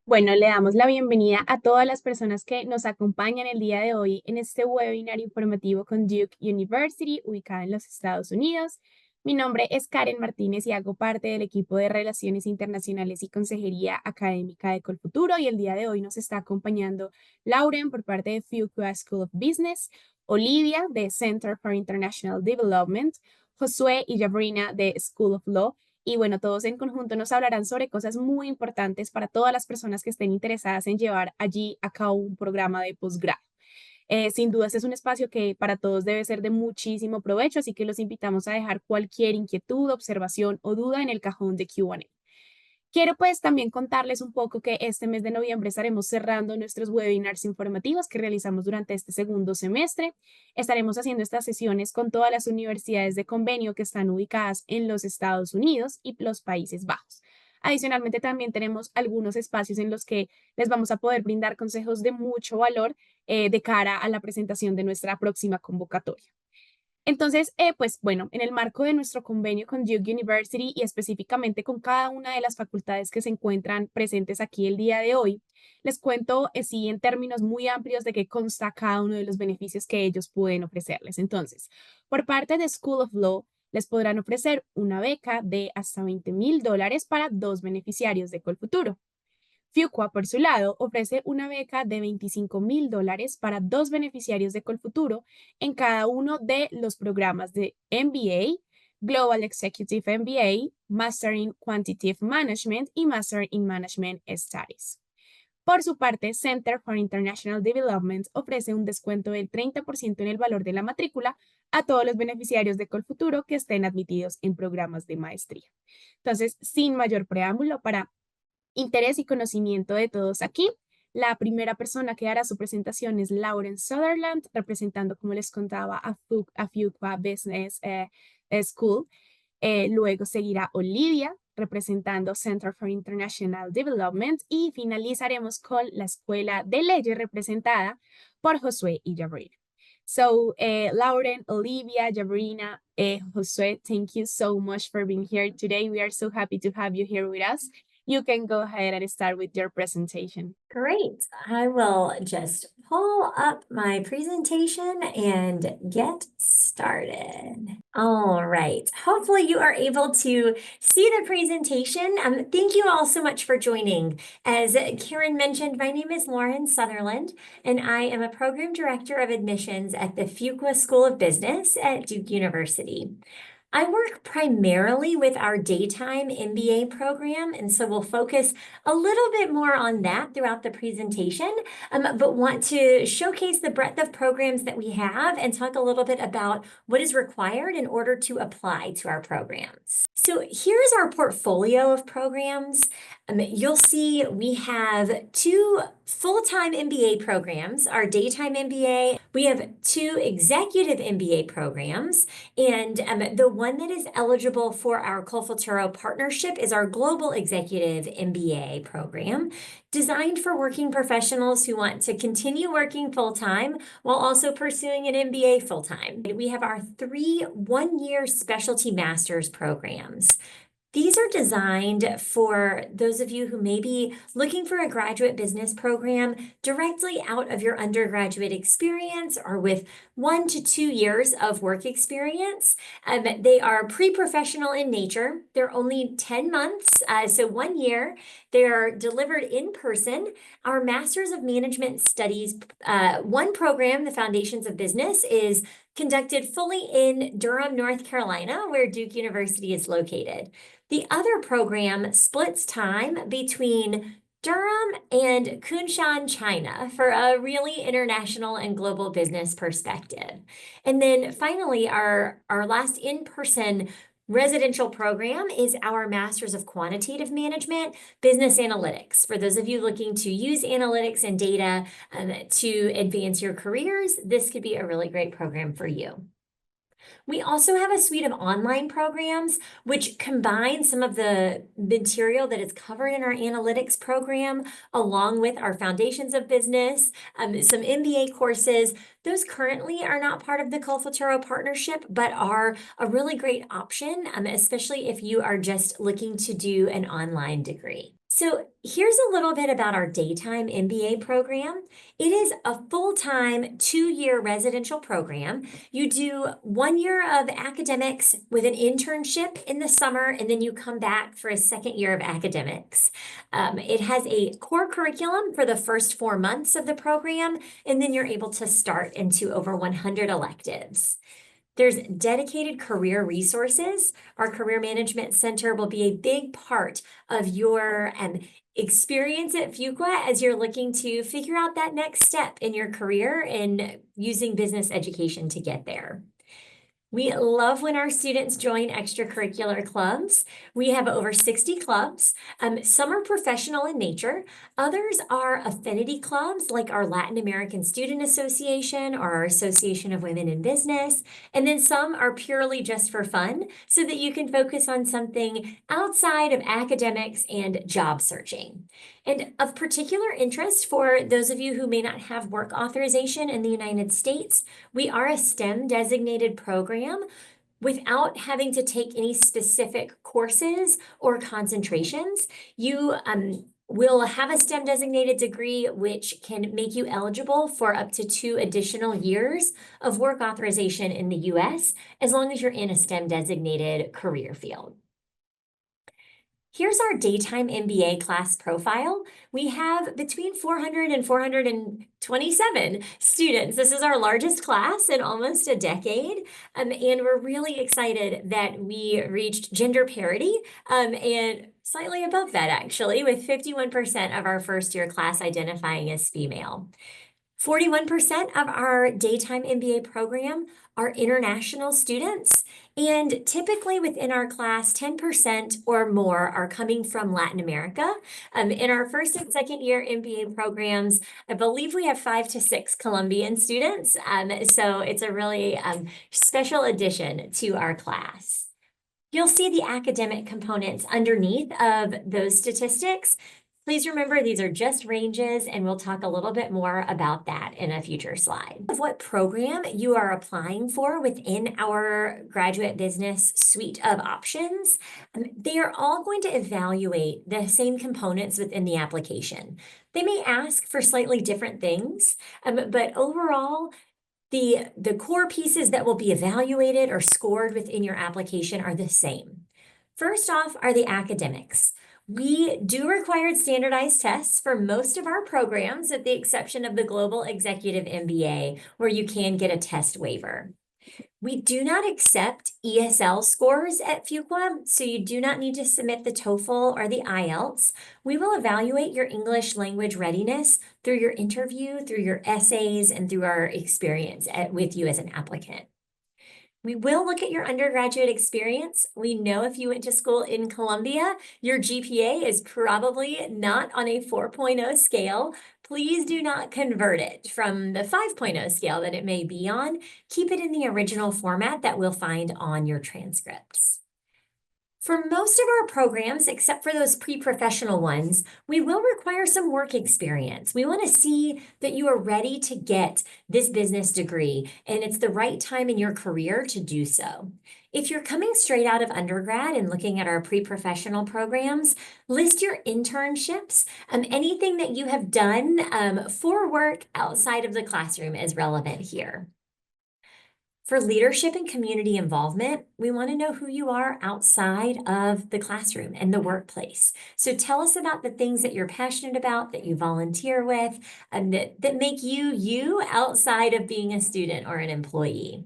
Bueno, le damos la bienvenida a todas las personas que nos acompañan el día de hoy en este webinar informativo con Duke University, ubicada en los Estados Unidos. Mi nombre es Karen Martínez y hago parte del equipo de Relaciones Internacionales y Consejería Académica de Colfuturo. Y el día de hoy nos está acompañando Lauren por parte de Fuqua School of Business, Olivia de Center for International Development, Josué y Jabrina de School of Law. Y bueno, todos en conjunto nos hablarán sobre cosas muy importantes para todas las personas que estén interesadas en llevar allí a cabo un programa de posgrado. Sin duda, este es un espacio que para todos debe ser de muchísimo provecho, así que los invitamos a dejar cualquier inquietud, observación o duda en el cajón de Q&A. Quiero pues también contarles un poco que este mes de noviembre estaremos cerrando nuestros webinars informativos que realizamos durante este segundo semestre. Estaremos haciendo estas sesiones con todas las universidades de convenio que están ubicadas en los Estados Unidos y los Países Bajos. Adicionalmente, también tenemos algunos espacios en los que les vamos a poder brindar consejos de mucho valor de cara a la presentación de nuestra próxima convocatoria. Entonces, pues bueno, en el marco de nuestro convenio con Duke University y específicamente con cada una de las facultades que se encuentran presentes aquí el día de hoy, les cuento sí en términos muy amplios de qué consta cada uno de los beneficios que ellos pueden ofrecerles. Entonces, por parte de School of Law, les podrán ofrecer una beca de hasta $20,000 para dos beneficiarios de Colfuturo. Fuqua, por su lado, ofrece una beca de $25,000 para dos beneficiarios de Colfuturo en cada uno de los programas de MBA, Global Executive MBA, Master in Quantitative Management y Master in Management Studies. Por su parte, Center for International Development ofrece un descuento del 30% en el valor de la matrícula a todos los beneficiarios de Colfuturo que estén admitidos en programas de maestría. Entonces, sin mayor preámbulo, para interés y conocimiento de todos aquí. La primera persona que hará su presentación es Lauren Sutherland, representando, como les contaba, a Fuqua Business School. Luego seguirá Olivia, representando Center for International Development. Y finalizaremos con la Escuela de Leyes, representada por Josué y Jabrina. So, Lauren, Olivia, Jabrina, Josué, thank you so much for being here today. We are so happy to have you here with us. You can go ahead and start with your presentation. Great. I will just pull up my presentation and get started. All right. Hopefully you are able to see the presentation. Thank you all so much for joining. As Karen mentioned, my name is Lauren Sutherland, and I am a program director of admissions at the Fuqua School of Business at Duke University. I work primarily with our daytime MBA program, and so we'll focus a little bit more on that throughout the presentation, but want to showcase the breadth of programs that we have and talk a little bit about what is required in order to apply to our programs. So here's our portfolio of programs. You'll see we have two full-time MBA programs, our daytime MBA. We have two executive MBA programs, and the one that is eligible for our Colfuturo partnership is our Global Executive MBA program, designed for working professionals who want to continue working full-time while also pursuing an MBA full-time. We have our three one-year specialty master's programs. These are designed for those of you who may be looking for a graduate business program directly out of your undergraduate experience or with 1 to 2 years of work experience. They are pre-professional in nature. They're only 10 months, so 1 year. They are delivered in person. Our Masters of Management Studies, one program, the Foundations of Business, is conducted fully in Durham, North Carolina, where Duke University is located. The other program splits time between Durham and Kunshan, China, for a really international and global business perspective. And then finally, our last in-person residential program is our Masters of Quantitative Management, Business Analytics. For those of you looking to use analytics and data to advance your careers, this could be a really great program for you. We also have a suite of online programs which combine some of the material that is covered in our analytics program along with our foundations of business, some MBA courses. Those currently are not part of the Colfuturo partnership, but are a really great option, especially if you are just looking to do an online degree. So here's a little bit about our daytime MBA program. It is a full-time 2-year residential program. You do 1 year of academics with an internship in the summer, and then you come back for a second year of academics. It has a core curriculum for the first 4 months of the program, and then you're able to start into over 100 electives. There's dedicated career resources. Our Career Management Center will be a big part of your experience at Fuqua as you're looking to figure out that next step in your career and using business education to get there. We love when our students join extracurricular clubs. We have over 60 clubs. Some are professional in nature. Others are affinity clubs like our Latin American Student Association or our Association of Women in Business. And then some are purely just for fun so that you can focus on something outside of academics and job searching. And of particular interest for those of you who may not have work authorization in the United States, we are a STEM designated program without having to take any specific courses or concentrations. You will have a STEM designated degree, which can make you eligible for up to 2 additional years of work authorization in the US, as long as you're in a STEM designated career field. Here's our daytime MBA class profile. We have between 400 and 427 students. This is our largest class in almost a decade, and we're really excited that we reached gender parity, and slightly above that actually, with 51% of our first-year class identifying as female. 41% of our daytime MBA program are international students, and typically within our class, 10% or more are coming from Latin America. In our first and second year MBA programs, I believe we have 5 to 6 Colombian students, so it's a really special addition to our class. You'll see the academic components underneath of those statistics. Please remember, these are just ranges, and we'll talk a little bit more about that in a future slide. Of what program you are applying for within our graduate business suite of options, they are all going to evaluate the same components within the application. They may ask for slightly different things, but overall, the core pieces that will be evaluated or scored within your application are the same. First off are the academics. We do require standardized tests for most of our programs, with the exception of the Global Executive MBA, where you can get a test waiver. We do not accept ESL scores at Fuqua, so you do not need to submit the TOEFL or the IELTS. We will evaluate your English language readiness through your interview, through your essays, and through our experience with you as an applicant. We will look at your undergraduate experience. We know if you went to school in Colombia, your GPA is probably not on a 4.0 scale. Please do not convert it from the 5.0 scale that it may be on. Keep it in the original format that we'll find on your transcripts. For most of our programs, except for those pre-professional ones, we will require some work experience. We want to see that you are ready to get this business degree, and it's the right time in your career to do so. If you're coming straight out of undergrad and looking at our pre-professional programs, list your internships. Anything that you have done for work outside of the classroom is relevant here. For leadership and community involvement, we want to know who you are outside of the classroom and the workplace. So tell us about the things that you're passionate about, that you volunteer with, and that make you outside of being a student or an employee.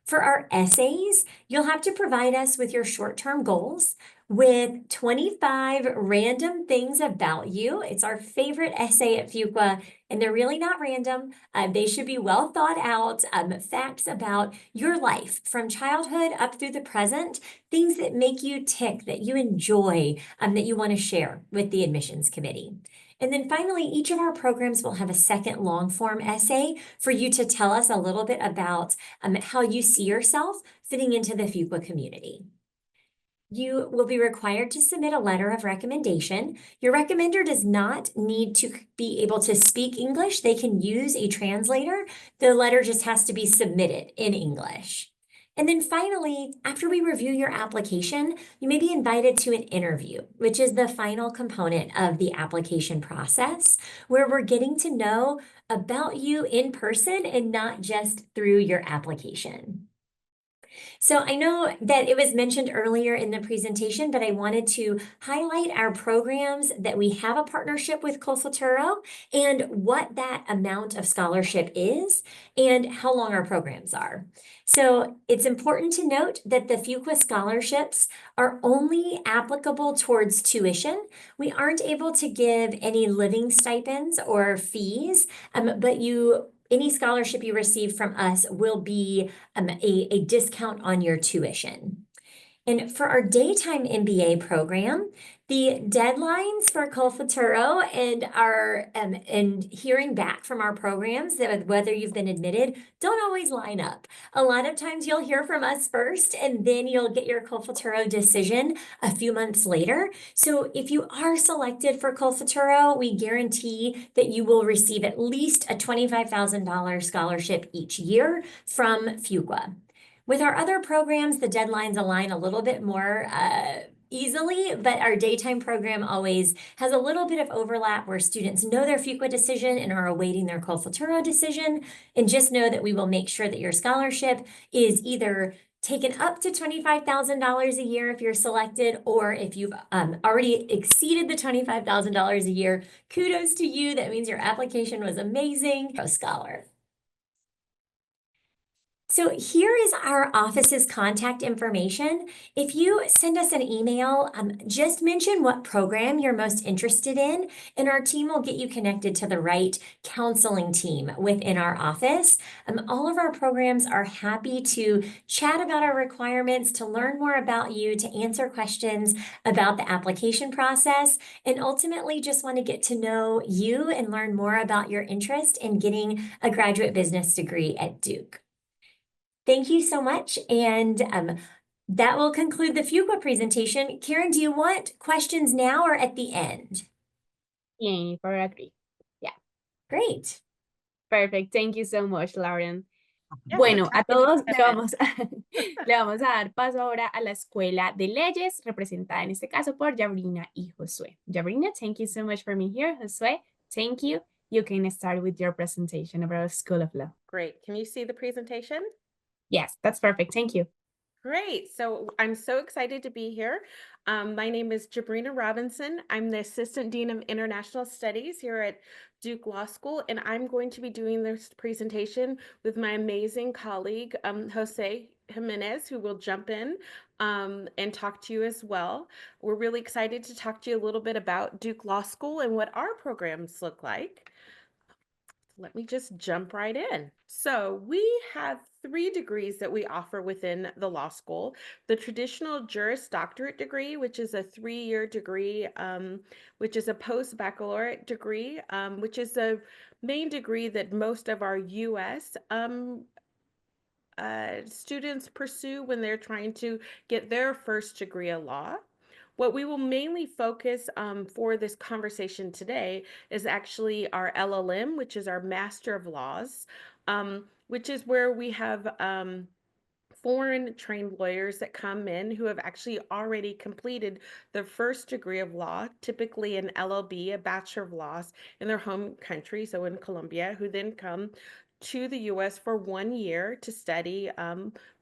For our essays, you'll have to provide us with your short-term goals with 25 random things about you. It's our favorite essay at Fuqua, and they're really not random. They should be well thought out, facts about your life from childhood up through the present, things that make you tick, that you enjoy, that you want to share with the admissions committee. And then finally, each of our programs will have a second long form essay for you to tell us a little bit about how you see yourself fitting into the Fuqua community. You will be required to submit a letter of recommendation. Your recommender does not need to be able to speak English. They can use a translator. The letter just has to be submitted in English. And then finally, after we review your application, you may be invited to an interview, which is the final component of the application process, where we're getting to know about you in person and not just through your application. So I know that it was mentioned earlier in the presentation, but I wanted to highlight our programs that we have a partnership with Colfuturo and what that amount of scholarship is and how long our programs are. So it's important to note that the Fuqua scholarships are only applicable towards tuition. We aren't able to give any living stipends or fees, but any scholarship you receive from us will be a discount on your tuition. And for our daytime MBA program, the deadlines for Colfuturo and our and hearing back from our programs that whether you've been admitted don't always line up. A lot of times you'll hear from us first, and then you'll get your Colfuturo decision a few months later. So if you are selected for Colfuturo, we guarantee that you will receive at least a $25,000 scholarship each year from Fuqua. With our other programs, the deadlines align a little bit more easily, but our daytime program always has a little bit of overlap where students know their Fuqua decision and are awaiting their Colfuturo decision. And just know that we will make sure that your scholarship is either taken up to $25,000 a year if you're selected, or if you've already exceeded the $25,000 a year, kudos to you. That means your application was amazing. Pro scholar. So here is our office's contact information. If you send us an email, just mention what program you're most interested in, and our team will get you connected to the right counseling team within our office. All of our programs are happy to chat about our requirements, to learn more about you, to answer questions about the application process, and ultimately just want to get to know you and learn more about your interest in getting a graduate business degree at Duke. Thank you so much, and that will conclude the Fuqua presentation. Karen, do you want questions now or at the end? Yeah, for agree. Yeah, Great. perfect. Thank you so much, Lauren. Yeah, Bueno, let's a have any todos le discussion. vamos, le vamos a dar paso ahora a la Escuela de Leyes, representada en este caso por Yabrina y Josué. Yabrina, thank you so much for being here. Josué, thank you. You can start with your presentation about School of Law. Great. Can you see the presentation? Yes, that's perfect. Thank you. Great. So I'm so excited to be here. My name is Jabrina Robinson. I'm the Assistant Dean of International Studies here at Duke Law School, and I'm going to be doing this presentation with my amazing colleague, Jose Jimenez, who will jump in and talk to you as well. We're really excited to talk to you a little bit about Duke Law School and what our programs look like. Let me just jump right in. So we have 3 degrees that we offer within the law school. The traditional Juris Doctorate degree, which is a 3-year degree, which is a post-baccalaureate degree, which is a main degree that most of our U.S. Students pursue when they're trying to get their first degree of law. What we will mainly focus for this conversation today is actually our LLM, which is our Master of Laws, which is where we have foreign trained lawyers that come in who have actually already completed their first degree of law, typically an LLB, a Bachelor of Laws, in their home country, so in Colombia, who then come to the US for 1 year to study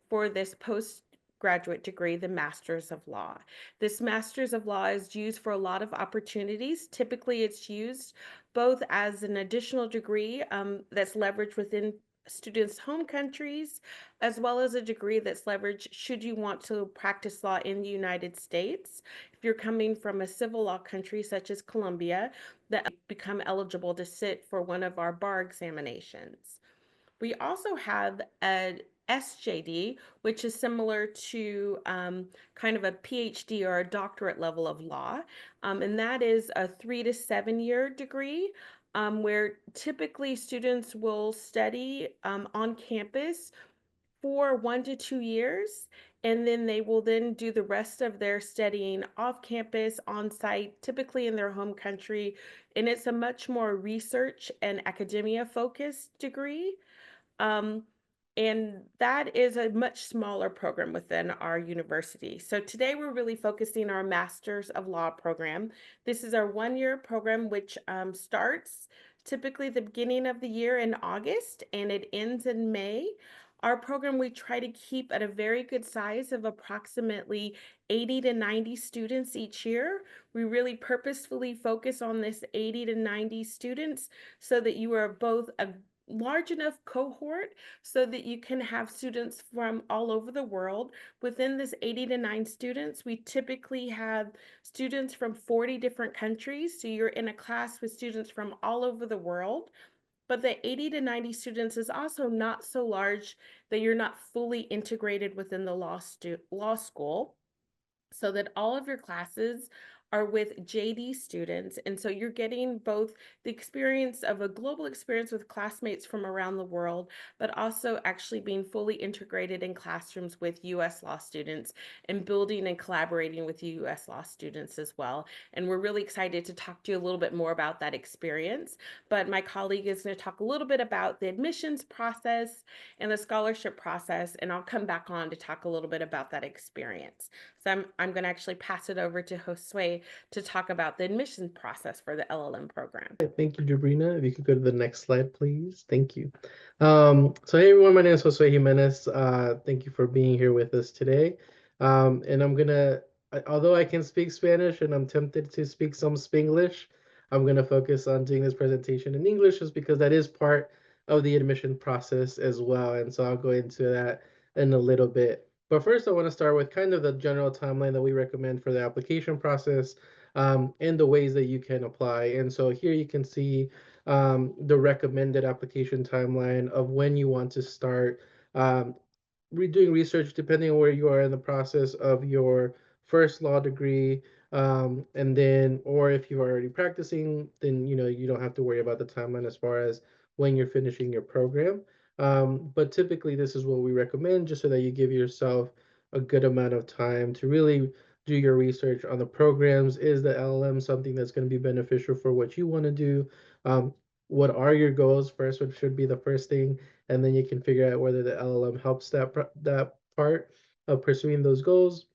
for this postgraduate degree, the Masters of Law. This Masters of Law is used for a lot of opportunities. Typically, it's used both as an additional degree that's leveraged within students' home countries, as well as a degree that's leveraged should you want to practice law in the United States. If you're coming from a civil law country such as Colombia, that become eligible to sit for one of our bar examinations. We also have a SJD, which is similar to kind of a PhD or a doctorate level of law, and that is a 3 to 7 year degree where typically students will study on campus for 1 to 2 years, and then they will then do the rest of their studying off campus, on site, typically in their home country, and it's a much more research and academia focused degree. Um, And that is a much smaller program within our university. So today we're really focusing our Masters of Law program. This is our 1 year program, which starts typically the beginning of the year in August and it ends in May. Our program we try to keep at a very good size of approximately 80 to 90 students each year. We really purposefully focus on this 80 to 90 students so that you are both a large enough cohort so that you can have students from all over the world. Within this 80 to 9 students, we typically have students from 40 different countries. So you're in a class with students from all over the world. But the 80 to 90 students is also not so large that you're not fully integrated within the law school, so that all of your classes are with JD students. And so you're getting both the experience of a global experience with classmates from around the world, but also actually being fully integrated in classrooms with US law students and building and collaborating with US law students as well. And we're really excited to talk to you a little bit more about that experience. But my colleague is going to talk a little bit about the admissions process and the scholarship process, and I'll come back on to talk a little bit about that experience. So I'm going to actually pass it over to Josue to talk about the admissions process for the LLM program. Thank you, Jabrina. If you could go to the next slide, please. Thank you. So hey everyone, my name is Josue Jimenez. Thank you for being here with us today. And although I can speak Spanish and I'm tempted to speak some Spanglish, I'm gonna focus on doing this presentation in English just because that is part of the admission process as well. And so I'll go into that in a little bit. But first, I want to start with kind of the general timeline that we recommend for the application process, and the ways that you can apply. And so here you can see the recommended application timeline of when you want to start doing research, depending on where you are in the process of your first law degree. And then, or if you're already practicing, then you don't have to worry about the timeline as far as when you're finishing your program. But typically, this is what we recommend, just so that you give yourself a good amount of time to really do your research on the programs. Is the LLM something that's going to be beneficial for what you want to do? What are your goals first? What should be the first thing, and then you can figure out whether the LLM helps that part of pursuing those goals.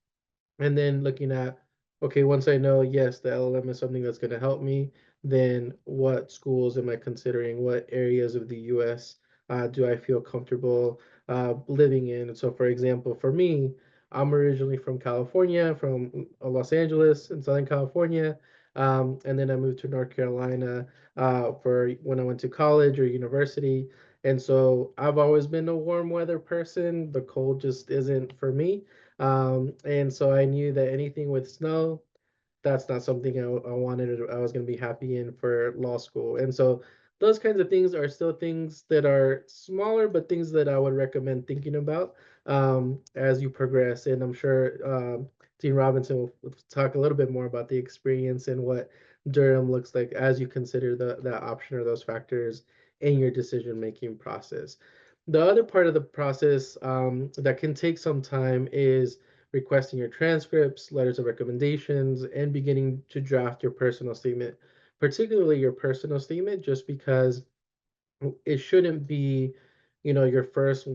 And then looking at, okay, once I know, yes, the LLM is something that's going to help me, then what schools am I considering? What areas of the US do I feel comfortable living in? And so, for example, for me, I'm originally from California, from Los Angeles in Southern California. And then I moved to North Carolina for when I went to college or university. And so I've always been a warm weather person. The cold just isn't for me. And so I knew that anything with snow, that's not something I wanted or I was going to be happy in for law school. And so those kinds of things are still things that are smaller, but things that I would recommend thinking about as you progress. And I'm sure Dean Robinson will talk a little bit more about the experience and what Durham looks like as you consider that option or those factors in your decision-making process. The other part of the process that can take some time is requesting your transcripts, letters of recommendations, and beginning to draft your personal statement, particularly your personal statement, just because it shouldn't be, your first,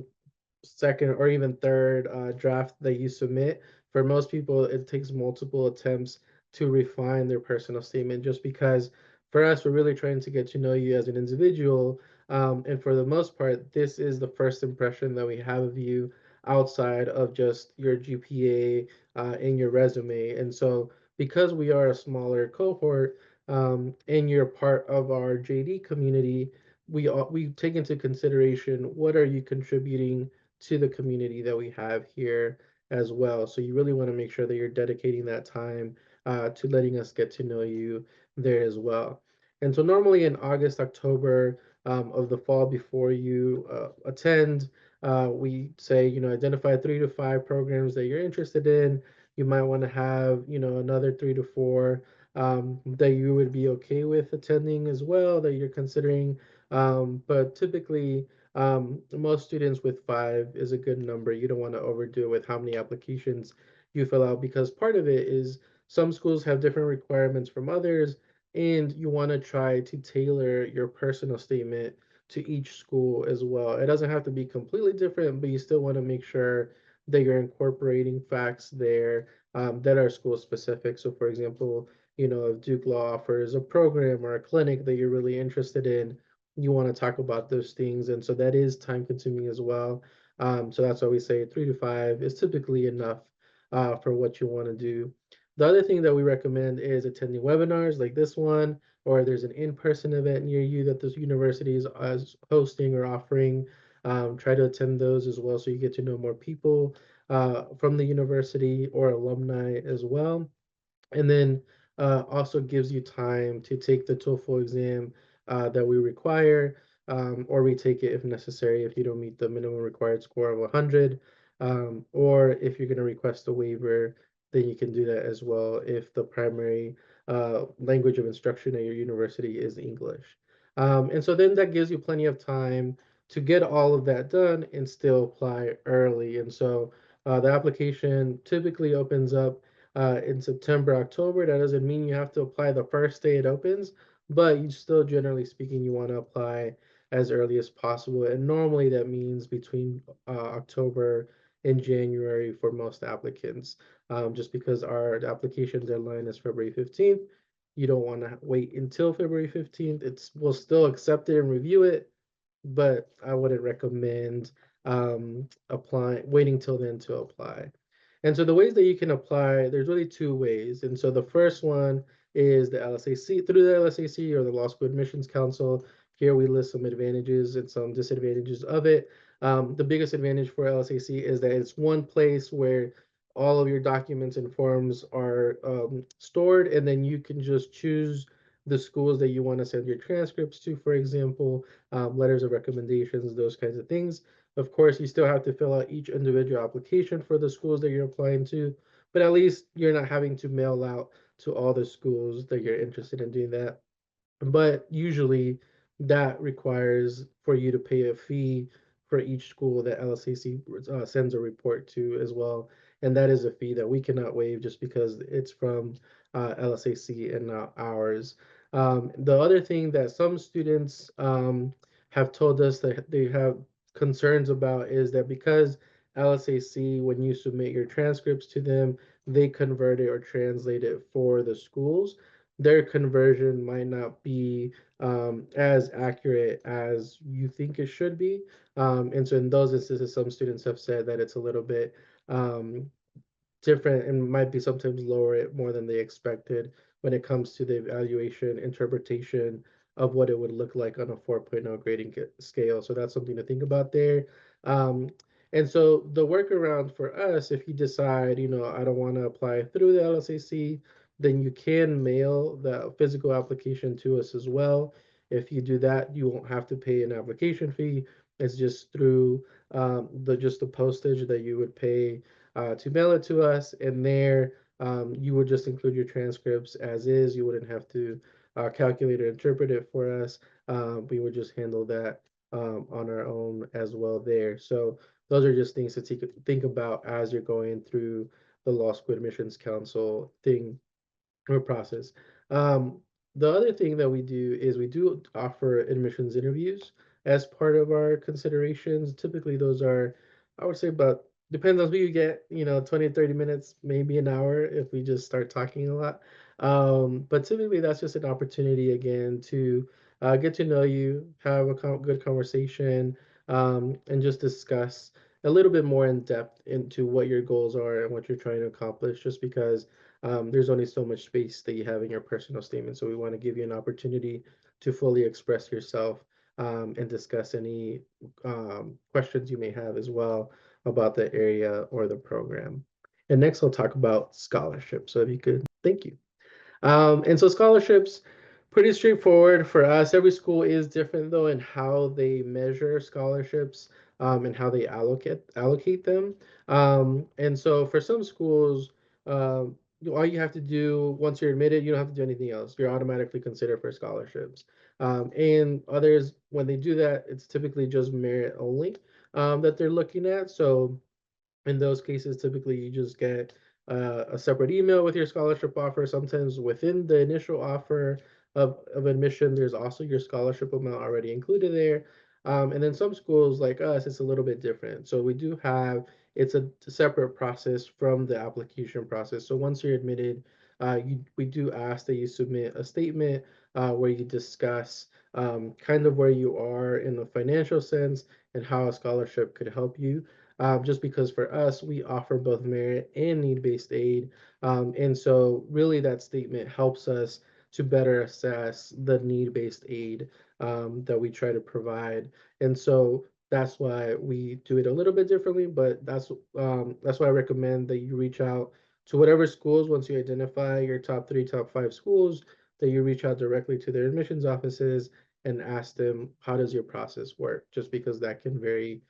second, or even third draft that you submit. For most people, it takes multiple attempts to refine their personal statement, just because for us, we're really trying to get to know you as an individual. And for the most part, this is the first impression that we have of you outside of just your GPA and your resume. And so, because we are a smaller cohort and you're part of our JD community, we take into consideration what are you contributing to the community that we have here as well. So you really want to make sure that you're dedicating that time to letting us get to know you there as well. And so normally in August, October of the fall before you attend, we say, identify 3 to 5 programs that you're interested in. You might want to have, another 3 to 4 that you would be okay with attending as well, that you're considering. But typically, most students with 5 is a good number. You don't want to overdo it with how many applications you fill out, because part of it is some schools have different requirements from others, and you want to try to tailor your personal statement to each school as well. It doesn't have to be completely different, but you still want to make sure that you're incorporating facts there that are school specific. So, for example, if Duke Law offers a program or a clinic that you're really interested in, you want to talk about those things. And so that is time consuming as well. So that's why we say 3 to 5 is typically enough for what you want to do. The other thing that we recommend is attending webinars like this one, or there's an in-person event near you that this university is hosting or offering. Try to attend those as well so you get to know more people from the university or alumni as well. And then also gives you time to take the TOEFL exam that we require, or retake it if necessary if you don't meet the minimum required score of 100. Or if you're going to request a waiver, then you can do that as well if the primary language of instruction at your university is English. And so then that gives you plenty of time to get all of that done and still apply early. And so the application typically opens up in September, October. That doesn't mean you have to apply the first day it opens, but you still, generally speaking, you want to apply as early as possible. And normally that means between October and January for most applicants, just because our application deadline is February 15th. You don't want to wait until February 15th. We'll still accept it and review it, but I wouldn't recommend waiting till then to apply. And so the ways that you can apply, there's really two ways. And so the first one is the LSAC, through the LSAC or the Law School Admissions Council. Here we list some advantages and some disadvantages of it. The biggest advantage for LSAC is that it's one place where all of your documents and forms are stored, and then you can just choose the schools that you want to send your transcripts to, for example, letters of recommendations, those kinds of things. Of course, you still have to fill out each individual application for the schools that you're applying to, but at least you're not having to mail out to all the schools that you're interested in doing that. But usually that requires for you to pay a fee for each school that LSAC sends a report to as well. And that is a fee that we cannot waive just because it's from LSAC and not ours. The other thing that some students have told us that they have concerns about is that because LSAC, when you submit your transcripts to them, they convert it or translate it for the schools. Their conversion might not be as accurate as you think it should be. And so in those instances, some students have said that it's a little bit um, different and might be sometimes lower it more than they expected when it comes to the evaluation interpretation of what it would look like on a 4.0 grading scale. So that's something to think about there. Um, and so the workaround for us, if you decide, I don't want to apply through the LSAC, then you can mail the physical application to us as well. If you do that, you won't have to pay an application fee. It's just through the postage that you would pay to mail it to us, and there you would just include your transcripts as is. You wouldn't have to calculate or interpret it for us. We would just handle that on our own as well there. So those are just things to think about as you're going through the Law School Admissions Council thing or process. Um, the other thing that we do is we do offer admissions interviews as part of our considerations. Typically, those are, I would say, about depends on who you get, 20, 30 minutes, maybe an hour if we just start talking a lot. But typically, that's just an opportunity again to get to know you, have a good conversation, and just discuss a little bit more in depth into what your goals are and what you're trying to accomplish, just because there's only so much space that you have in your personal statement. So we want to give you an opportunity to fully express yourself and discuss any questions you may have as well about the area or the program. And next, I'll talk about scholarship. So if you could, thank you. And so scholarships, pretty straightforward for us. Every school is different though in how they measure scholarships and how they allocate them. And so for some schools, all you have to do once you're admitted, you don't have to do anything else. You're automatically considered for scholarships. And others, when they do that, it's typically just merit only that they're looking at. So in those cases, typically you just get a separate email with your scholarship offer. Sometimes within the initial offer, of admission, there's also your scholarship amount already included there. And then some schools like us, it's a little bit different. So we do have, it's a separate process from the application process. So once you're admitted, we do ask that you submit a statement where you discuss kind of where you are in the financial sense and how a scholarship could help you. Just because for us, we offer both merit and need-based aid. And so really that statement helps us to better assess the need-based aid that we try to provide. And so that's why we do it a little bit differently, but that's why I recommend that you reach out to whatever schools once you identify your top 3, top 5 schools, that you reach out directly to their admissions offices and ask them, how does your process work? Just because that can vary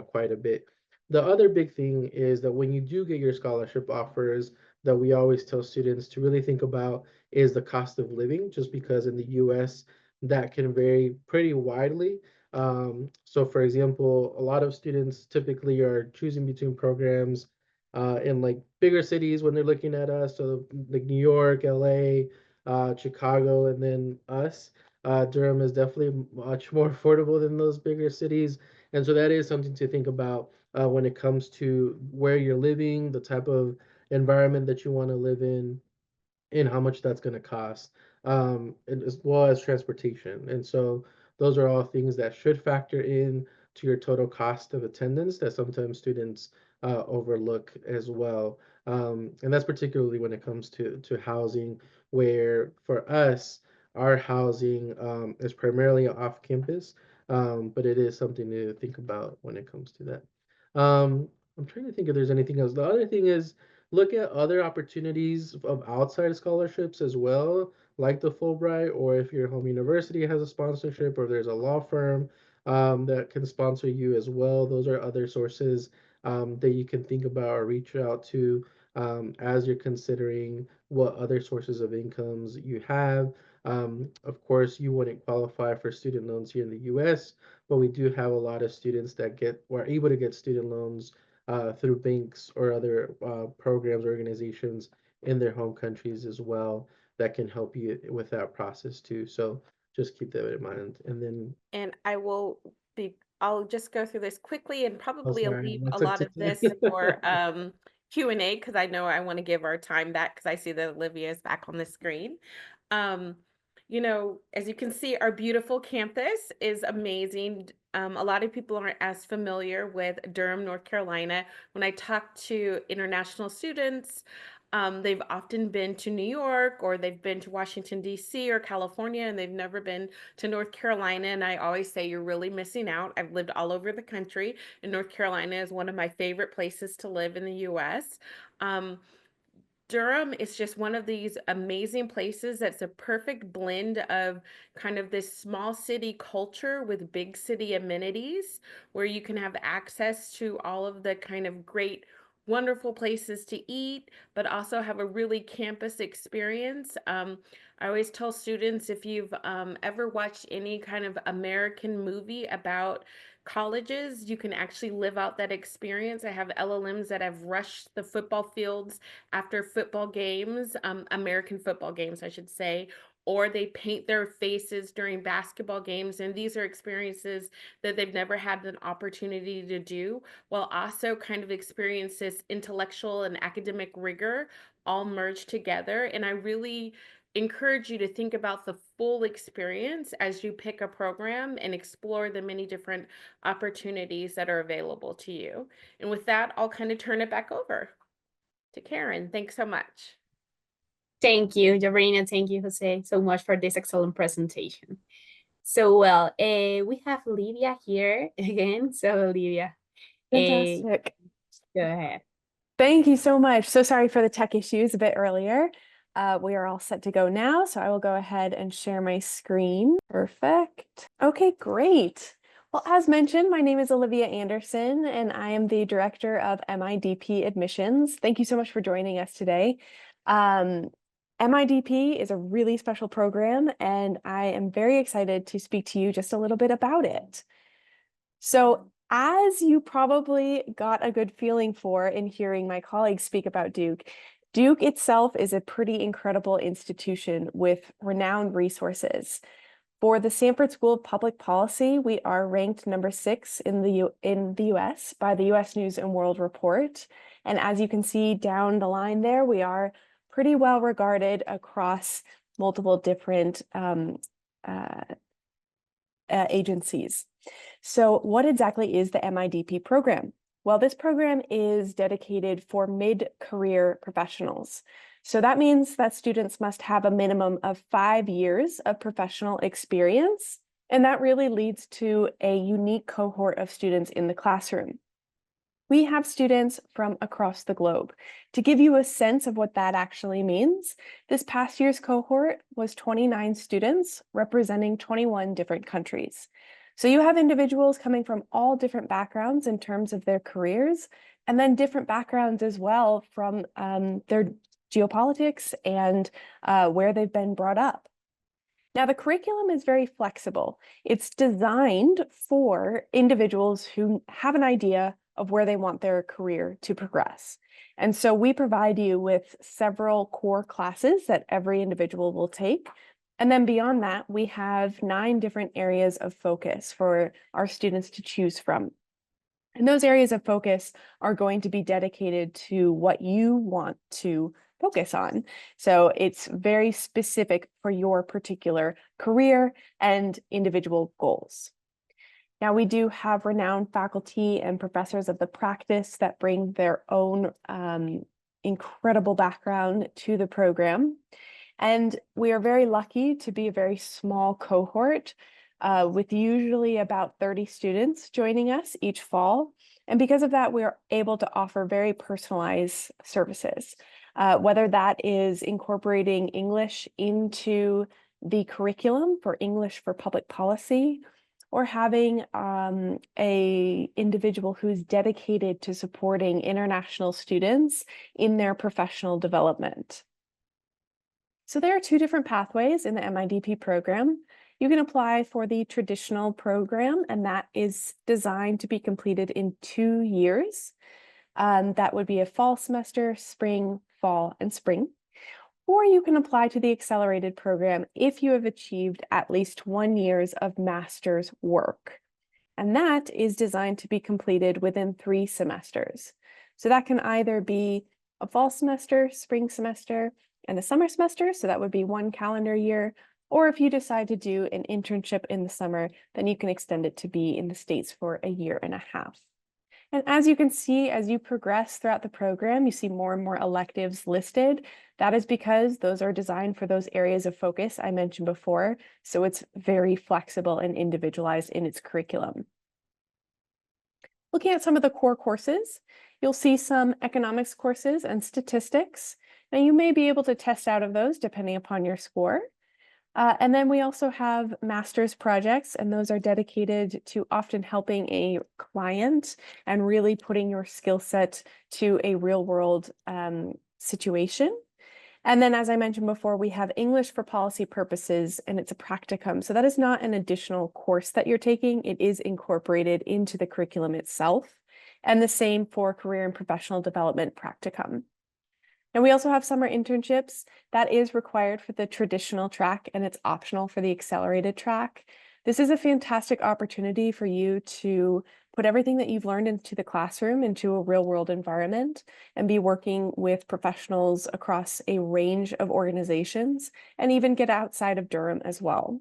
quite a bit. The other big thing is that when you do get your scholarship offers, that we always tell students to really think about is the cost of living, just because in the US that can vary pretty widely. So for example, a lot of students typically are choosing between programs in like bigger cities when they're looking at us, so like New York, LA, Chicago, and then us. Durham is definitely much more affordable than those bigger cities. And so that is something to think about when it comes to where you're living, the type of environment that you want to live in, and how much that's going to cost, and as well as transportation. And so those are all things that should factor in to your total cost of attendance that sometimes students overlook as well. And that's particularly when it comes to housing, where for us, our housing is primarily off campus, but it is something to think about when it comes to that. I'm trying to think if there's anything else. The other thing is look at other opportunities of outside scholarships as well, like the Fulbright, or if your home university has a sponsorship, or there's a law firm that can sponsor you as well. Those are other sources that you can think about or reach out to as you're considering what other sources of incomes you have. Of course, you wouldn't qualify for student loans here in the US, but we do have a lot of students that are able to get student loans through banks or other programs, organizations in their home countries as well that can help you with that process too. So just keep that in mind. And then, And I'll just go through this quickly and oh, probably sorry, leave I a took lot too of this for Q&A because I know I want to give our time back because I see that Olivia is back on the screen. Um, as you can see, our beautiful campus is amazing. A lot of people aren't as familiar with Durham, North Carolina. When I talk to international students, they've often been to New York or they've been to Washington, D.C. or California, and they've never been to North Carolina. And I always say, you're really missing out. I've lived all over the country, and North Carolina is one of my favorite places to live in the U.S. Um, Durham is just one of these amazing places that's a perfect blend of kind of this small city culture with big city amenities, where you can have access to all of the kind of great, wonderful places to eat, but also have a really campus experience. I always tell students, if you've ever watched any kind of American movie about colleges, you can actually live out that experience. I have LLMs that have rushed the football fields after football games, American football games, I should say, or they paint their faces during basketball games. And these are experiences that they've never had an opportunity to do, while also kind of experience this intellectual and academic rigor all merged together. And I really encourage you to think about the full experience as you pick a program and explore the many different opportunities that are available to you. And with that, I'll kind of turn it back over to Karen. Thanks so much. Thank you, Jabrina. Thank you, Jose, so much for this excellent presentation. So, well, we have Olivia here again. So, Olivia, Fantastic. go ahead. Thank you so much. So sorry for the tech issues a bit earlier. We are all set to go now, so I will go ahead and share my screen. Perfect. Okay, great. Well, as mentioned, my name is Olivia Anderson, and I am the Director of MIDP Admissions. Thank you so much for joining us today. MIDP is a really special program, and I am very excited to speak to you just a little bit about it. So, as you probably got a good feeling for in hearing my colleagues speak about Duke, Duke itself is a pretty incredible institution with renowned resources. For the Sanford School of Public Policy, we are ranked number 6 in the US by the US News and World Report. And as you can see down the line there, we are pretty well regarded across multiple different agencies. So what exactly is the MIDP program? Well, this program is dedicated for mid-career professionals. So that means that students must have a minimum of 5 years of professional experience, and that really leads to a unique cohort of students in the classroom. We have students from across the globe. To give you a sense of what that actually means, this past year's cohort was 29 students representing 21 different countries. So you have individuals coming from all different backgrounds in terms of their careers, and then different backgrounds as well from their geopolitics and where they've been brought up. Now, the curriculum is very flexible. It's designed for individuals who have an idea of where they want their career to progress. And so we provide you with several core classes that every individual will take. And then beyond that, we have 9 different areas of focus for our students to choose from. And those areas of focus are going to be dedicated to what you want to focus on. So it's very specific for your particular career and individual goals. Now, we do have renowned faculty and professors of the practice that bring their own incredible background to the program. And we are very lucky to be a very small cohort with usually about 30 students joining us each fall. And because of that, we are able to offer very personalized services, whether that is incorporating English into the curriculum for English for public policy, or having a individual who's dedicated to supporting international students in their professional development. So there are 2 different pathways in the MIDP program. You can apply for the traditional program, and that is designed to be completed in 2 years. That would be a fall semester, spring, fall, and spring. Or you can apply to the accelerated program if you have achieved at least 1 year of master's work. And that is designed to be completed within 3 semesters. So that can either be a fall semester, spring semester, and a summer semester. So that would be 1 calendar year. Or if you decide to do an internship in the summer, then you can extend it to be in the States for 1.5 years. And as you can see, as you progress throughout the program, you see more and more electives listed. That is because those are designed for those areas of focus I mentioned before. So it's very flexible and individualized in its curriculum. Looking at some of the core courses, you'll see some economics courses and statistics. Now you may be able to test out of those depending upon your score. And then we also have master's projects, and those are dedicated to often helping a client and really putting your skill set to a real world situation. And then, as I mentioned before, we have English for policy purposes, and it's a practicum. So that is not an additional course that you're taking. It is incorporated into the curriculum itself. And the same for career and professional development practicum. And we also have summer internships. That is required for the traditional track, and it's optional for the accelerated track. This is a fantastic opportunity for you to put everything that you've learned into the classroom into a real world environment and be working with professionals across a range of organizations and even get outside of Durham as well.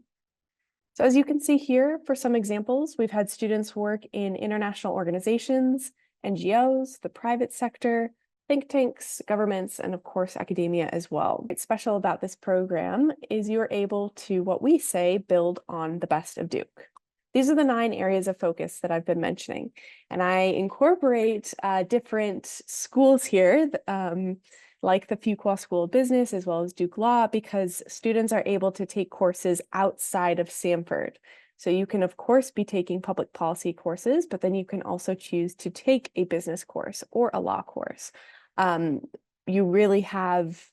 So as you can see here, for some examples, we've had students work in international organizations, NGOs, the private sector, think tanks, governments, and of course, academia as well. What's special about this program is you're able to, what we say, build on the best of Duke. These are the 9 areas of focus that I've been mentioning, and I incorporate different schools here, like the Fuqua School of Business, as well as Duke Law, because students are able to take courses outside of Sanford. So you can, of course, be taking public policy courses, but then you can also choose to take a business course or a law course. You really have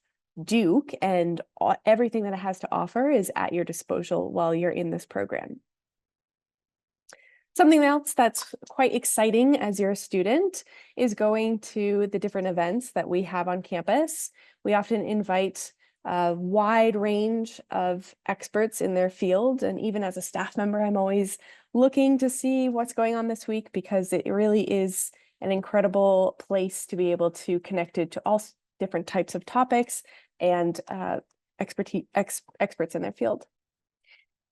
Duke, and everything that it has to offer is at your disposal while you're in this program. Something else that's quite exciting as you're a student is going to the different events that we have on campus. We often invite a wide range of experts in their field. And even as a staff member, I'm always looking to see what's going on this week because it really is an incredible place to be able to connect it to all different types of topics and experts in their field.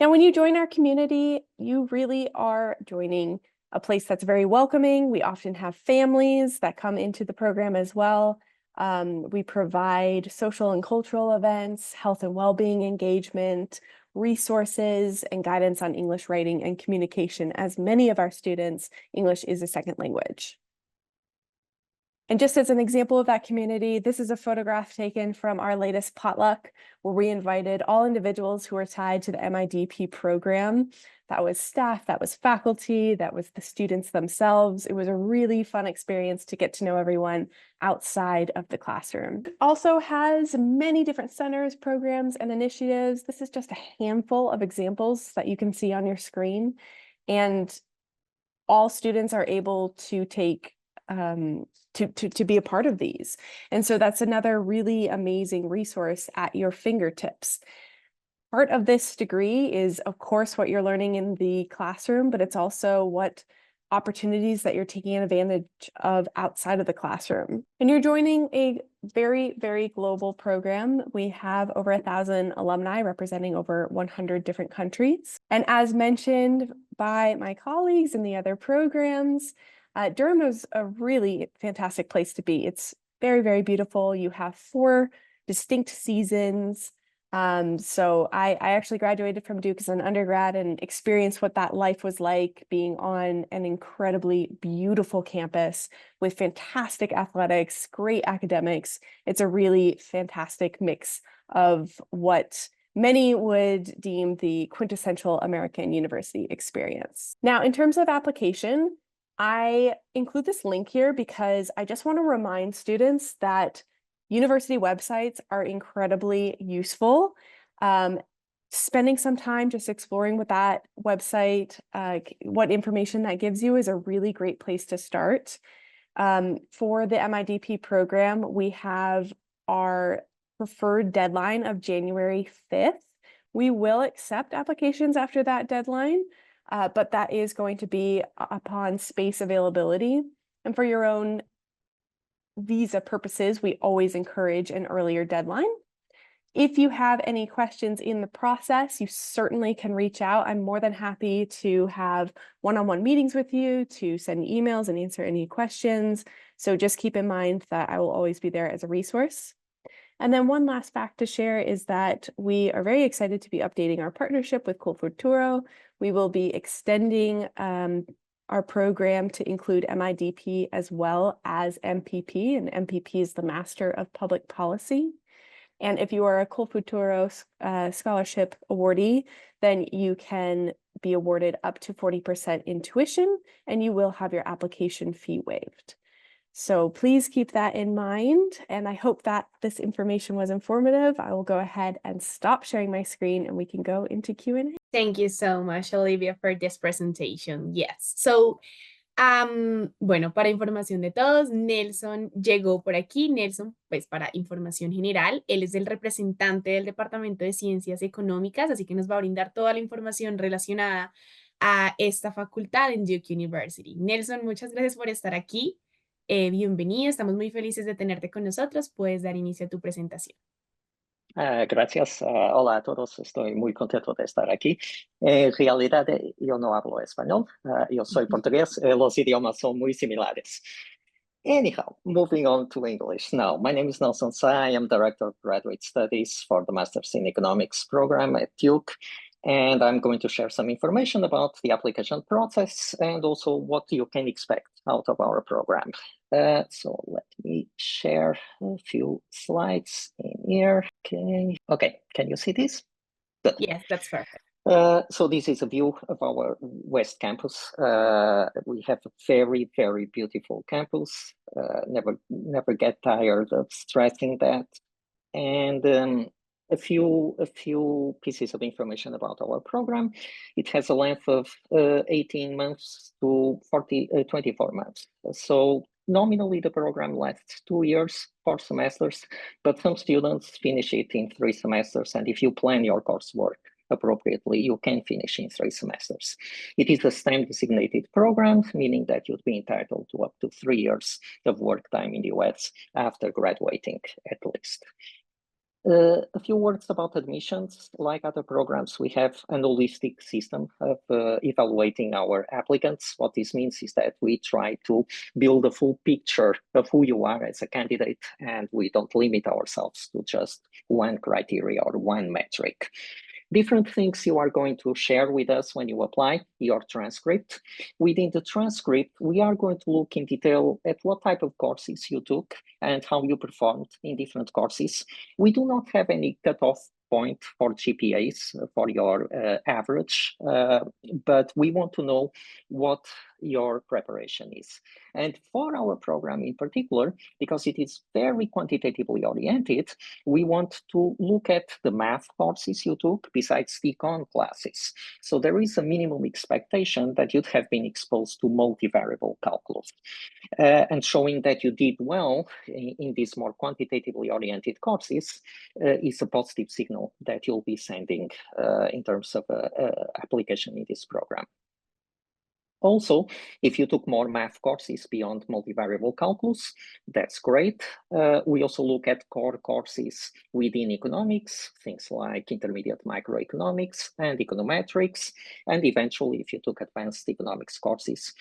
Now, when you join our community, you really are joining a place that's very welcoming. We often have families that come into the program as well. We provide social and cultural events, health and well-being engagement, resources, and guidance on English writing and communication, as many of our students, English is a second language. And just as an example of that community, this is a photograph taken from our latest potluck, where we invited all individuals who are tied to the MIDP program. That was staff, that was faculty, that was the students themselves. It was a really fun experience to get to know everyone outside of the classroom. It also has many different centers, programs, and initiatives. This is just a handful of examples that you can see on your screen. And all students are able to take to be a part of these. And so that's another really amazing resource at your fingertips. Part of this degree is, of course, what you're learning in the classroom, but it's also what opportunities that you're taking advantage of outside of the classroom. And you're joining a very, very global program. We have over 1,000 alumni representing over 100 different countries. And as mentioned by my colleagues in the other programs, Durham is a really fantastic place to be. It's very, very beautiful. You have 4 distinct seasons. So I actually graduated from Duke as an undergrad and experienced what that life was like being on an incredibly beautiful campus with fantastic athletics, great academics. It's a really fantastic mix of what many would deem the quintessential American university experience. Now, in terms of application, I include this link here because I just want to remind students that university websites are incredibly useful. Spending some time just exploring what that website, what information that gives you is a really great place to start. For the MIDP program, we have our preferred deadline of January 5th. We will accept applications after that deadline, but that is going to be upon space availability. And for your own visa purposes, we always encourage an earlier deadline. If you have any questions in the process, you certainly can reach out. I'm more than happy to have one-on-one meetings with you, to send emails and answer any questions. So just keep in mind that I will always be there as a resource. And then one last fact to share is that we are very excited to be updating our partnership with Culfuturo. We will be extending our program to include MIDP as well as MPP, and MPP is the Master of Public Policy. And if you are a Culfuturo scholarship awardee, then you can be awarded up to 40% in tuition, and you will have your application fee waived. So please keep that in mind, and I hope that this information was informative. I will go ahead and stop sharing my screen and we can go into Q&A. Thank you so much, Olivia, for this presentation. Yes. So, bueno, para información de todos, Nelson llegó por aquí. Nelson, pues para información general, él es el representante del Departamento de Ciencias Económicas, así que nos va a brindar toda la información relacionada a esta facultad en Duke University. Nelson, muchas gracias por estar aquí. Bienvenido, estamos muy felices de tenerte con nosotros. Puedes dar inicio a tu presentación. Gracias. Hola a todos. Estoy muy contento de estar aquí. En realidad, yo no hablo español. Yo soy portugués. Los idiomas son muy similares. Anyhow, moving on to English now. My name is Nelson Sa. I am Director of Graduate Studies for the Masters in Economics program at Duke. And I'm going to share some information about the application process and also what you can expect out of our program. So let me share a few slides in here. Okay, can you see this? Good. Yes, that's perfect. So this is a view of our West Campus. We have a very, very beautiful campus. Never get tired of stressing that. And a few pieces of information about our program. It has a length of 18 months to 24 months. So nominally, the program lasts 2 years, 4 semesters, but some students finish it in 3 semesters. And if you plan your coursework appropriately, you can finish in 3 semesters. It is a STEM designated program, meaning that you'd be entitled to up to 3 years of work time in the US after graduating at least. A few words about admissions. Like other programs, we have an holistic system of evaluating our applicants. What this means is that we try to build a full picture of who you are as a candidate, and we don't limit ourselves to just one criteria or one metric. Different things you are going to share with us when you apply, your transcript. Within the transcript, we are going to look in detail at what type of courses you took and how you performed in different courses. We do not have any cutoff point for GPAs for your average, but we want to know what your preparation is. And for our program in particular, because it is very quantitatively oriented, we want to look at the math courses you took besides the econ classes. So there is a minimum expectation that you'd have been exposed to multivariable calculus. And showing that you did well in these more quantitatively oriented courses is a positive signal that you'll be sending in terms of application in this program. Also, if you took more math courses beyond multivariable calculus, that's great. We also look at core courses within economics, things like intermediate microeconomics and econometrics. And eventually, if you took advanced economics courses,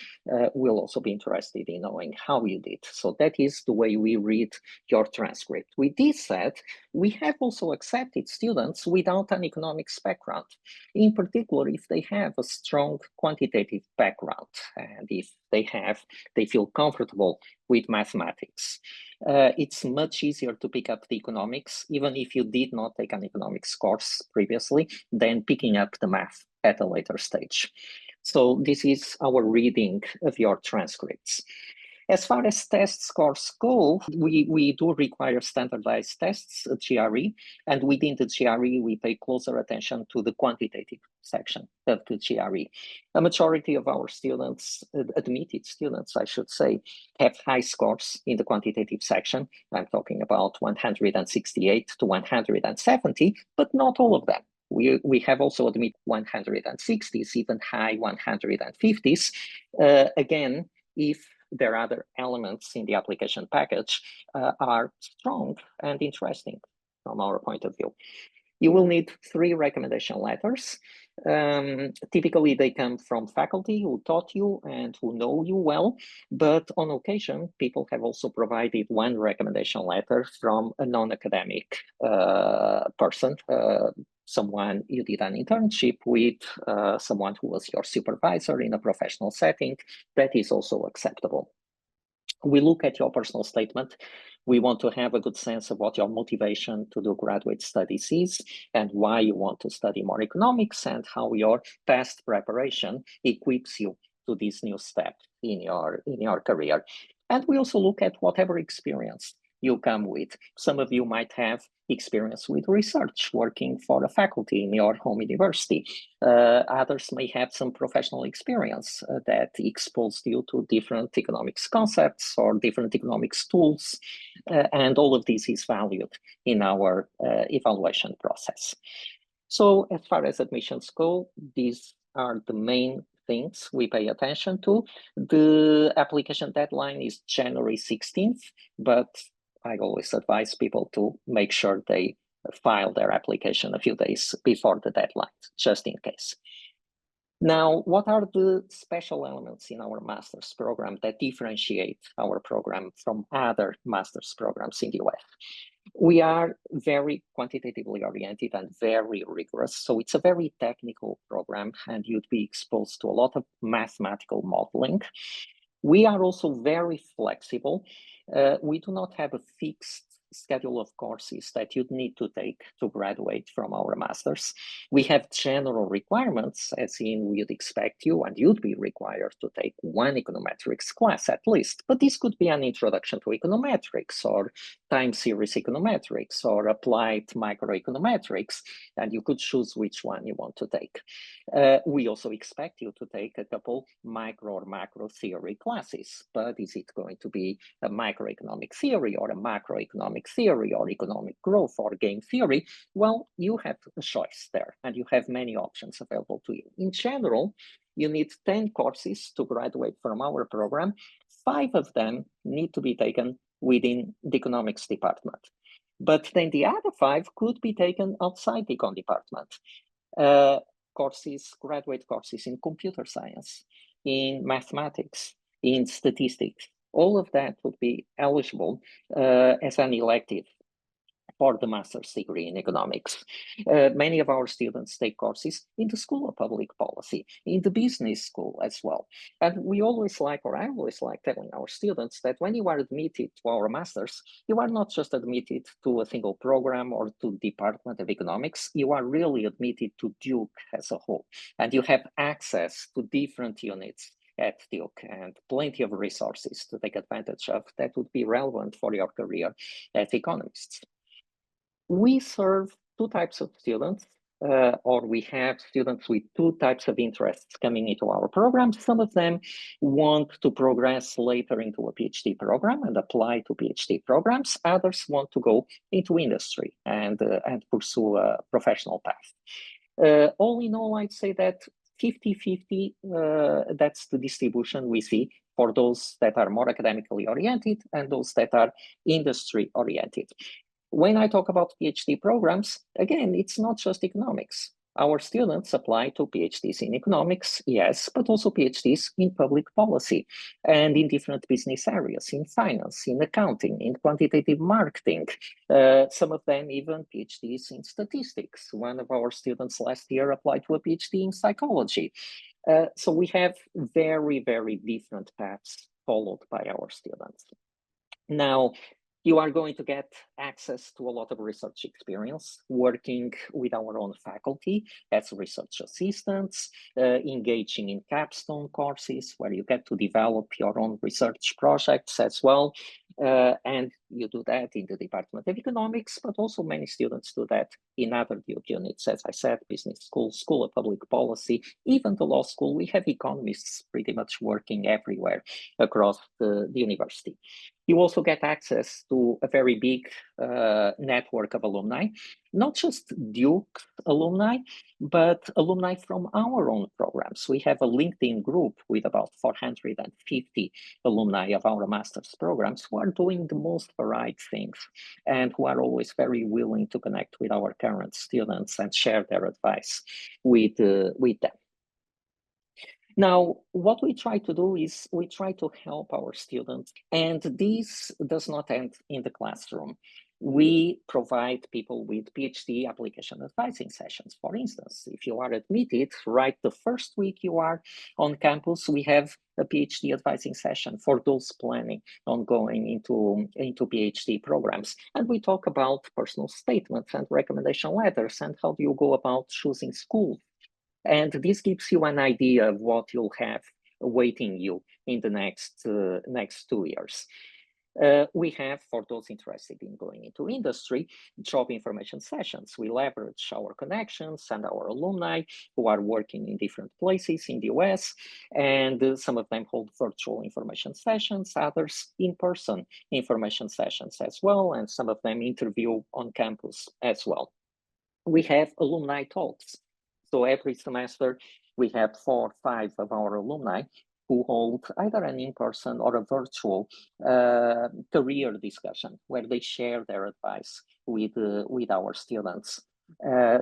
we'll also be interested in knowing how you did. So that is the way we read your transcript. With this said, we have also accepted students without an economics background, in particular if they have a strong quantitative background and if they feel comfortable with mathematics. It's much easier to pick up the economics, even if you did not take an economics course previously, than picking up the math at a later stage. So this is our reading of your transcripts. As far as test scores go, we do require standardized tests, GRE, and within the GRE, we pay closer attention to the quantitative section of the GRE. A majority of our students, admitted students, I should say, have high scores in the quantitative section. I'm talking about 168 to 170, but not all of them. We have also admitted 160s, even high 150s. Again, if their other elements in the application package are strong and interesting from our point of view. You will need 3 recommendation letters. Typically, they come from faculty who taught you and who know you well, but on occasion, people have also provided 1 recommendation letter from a non-academic person, someone you did an internship with, someone who was your supervisor in a professional setting. That is also acceptable. We look at your personal statement. We want to have a good sense of what your motivation to do graduate studies is and why you want to study more economics and how your past preparation equips you to this new step in your career. And we also look at whatever experience you come with. Some of you might have experience with research, working for a faculty in your home university. Others may have some professional experience that exposed you to different economics concepts or different economics tools. And all of this is valued in our evaluation process. So as far as admissions go, these are the main things we pay attention to. The application deadline is January 16th, but I always advise people to make sure they file their application a few days before the deadline, just in case. Now, what are the special elements in our master's program that differentiate our program from other master's programs in the US? We are very quantitatively oriented and very rigorous. So it's a very technical program, and you'd be exposed to a lot of mathematical modeling. We are also very flexible. We do not have a fixed schedule of courses that you'd need to take to graduate from our masters. We have general requirements, as in we'd expect you and you'd be required to take one econometrics class at least, but this could be an introduction to econometrics or time series econometrics or applied microeconometrics, and you could choose which one you want to take. We also expect you to take a couple micro or macro theory classes, but is it going to be a microeconomic theory or a macroeconomic theory or economic growth or game theory? Well, you have a choice there and you have many options available to you. In general, you need 10 courses to graduate from our program. 5 of them need to be taken within the economics department. But then the other 5 could be taken outside the econ department. Graduate courses in computer science, in mathematics, in statistics, all of that would be eligible as an elective for the master's degree in economics. Many of our students take courses in the School of Public Policy, in the business school as well. And we always like, or I always like telling our students that when you are admitted to our masters, you are not just admitted to a single program or to the Department of Economics, you are really admitted to Duke as a whole. And you have access to different units at Duke and plenty of resources to take advantage of that would be relevant for your career as economists. We serve 2 types of students, or we have students with 2 types of interests coming into our program. Some of them want to progress later into a PhD program and apply to PhD programs. Others want to go into industry and pursue a professional path. All in all, I'd say that 50-50, that's the distribution we see for those that are more academically oriented and those that are industry oriented. When I talk about PhD programs, again, it's not just economics. Our students apply to PhDs in economics, yes, but also PhDs in public policy and in different business areas, in finance, in accounting, in quantitative marketing. Some of them even PhDs in statistics. One of our students last year applied to a PhD in psychology. So we have very, very different paths followed by our students. Now, you are going to get access to a lot of research experience, working with our own faculty as research assistants, engaging in capstone courses where you get to develop your own research projects as well. And you do that in the Department of Economics, but also many students do that in other Duke units. As I said, business school, School of Public Policy, even the law school. We have economists pretty much working everywhere across the university. You also get access to a very big network of alumni, not just Duke alumni, but alumni from our own programs. We have a LinkedIn group with about 450 alumni of our master's programs who are doing the most varied things and who are always very willing to connect with our current students and share their advice with them. Now, what we try to do is we try to help our students, and this does not end in the classroom. We provide people with PhD application advising sessions. For instance, if you are admitted, right the first week you are on campus, we have a PhD advising session for those planning on going into PhD programs. And we talk about personal statements and recommendation letters and how do you go about choosing schools. And this gives you an idea of what you'll have awaiting you in the next 2 years. We have, for those interested in going into industry, job information sessions. We leverage our connections and our alumni who are working in different places in the US, and some of them hold virtual information sessions, others in-person information sessions as well, and some of them interview on campus as well. We have alumni talks. So every semester, we have 4 or 5 of our alumni who hold either an in-person or a virtual career discussion where they share their advice with our students.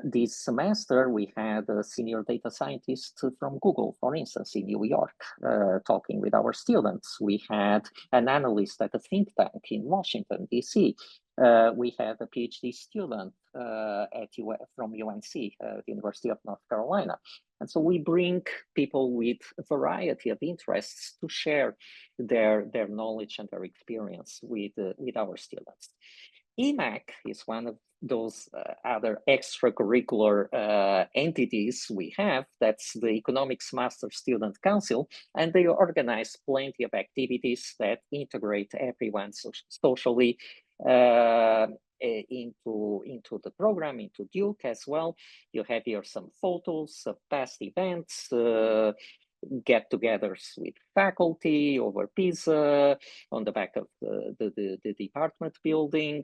This semester, we had a senior data scientist from Google, for instance, in New York, talking with our students. We had an analyst at a think tank in Washington, DC. We had a PhD student from UNC, the University of North Carolina. And so we bring people with a variety of interests to share their knowledge and their experience with our students. EMAC is one of those other extracurricular entities we have. That's the Economics Master Student Council, and they organize plenty of activities that integrate everyone socially into the program, into Duke as well. You have here some photos of past events, get-togethers with faculty over pizza on the back of the department building.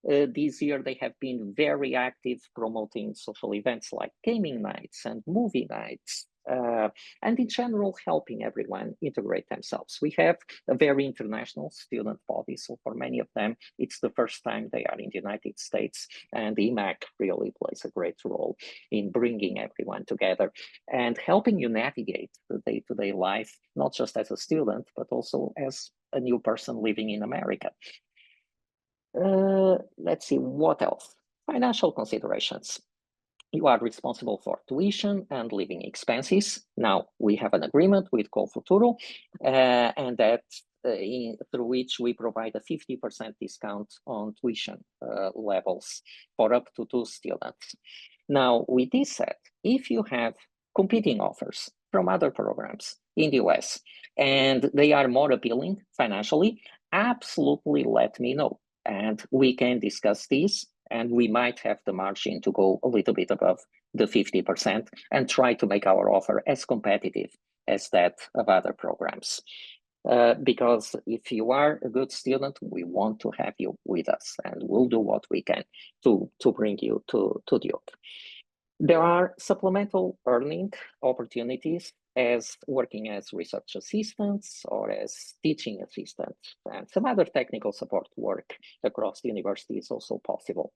This year, they have been very active promoting social events like gaming nights and movie nights, and in general, helping everyone integrate themselves. We have a very international student body, so for many of them, it's the first time they are in the United States, and EMAC really plays a great role in bringing everyone together and helping you navigate the day-to-day life, not just as a student, but also as a new person living in America. Let's see, what else? Financial considerations. You are responsible for tuition and living expenses. Now, we have an agreement with Colfuturo, and that through which we provide a 50% discount on tuition levels for up to 2 students. Now, with this said, if you have competing offers from other programs in the US and they are more appealing financially, absolutely let me know. And we can discuss this, and we might have the margin to go a little bit above the 50% and try to make our offer as competitive as that of other programs. Because if you are a good student, we want to have you with us, and we'll do what we can to bring you to Duke. There are supplemental earning opportunities as working as research assistants or as teaching assistants, and some other technical support work across the university is also possible.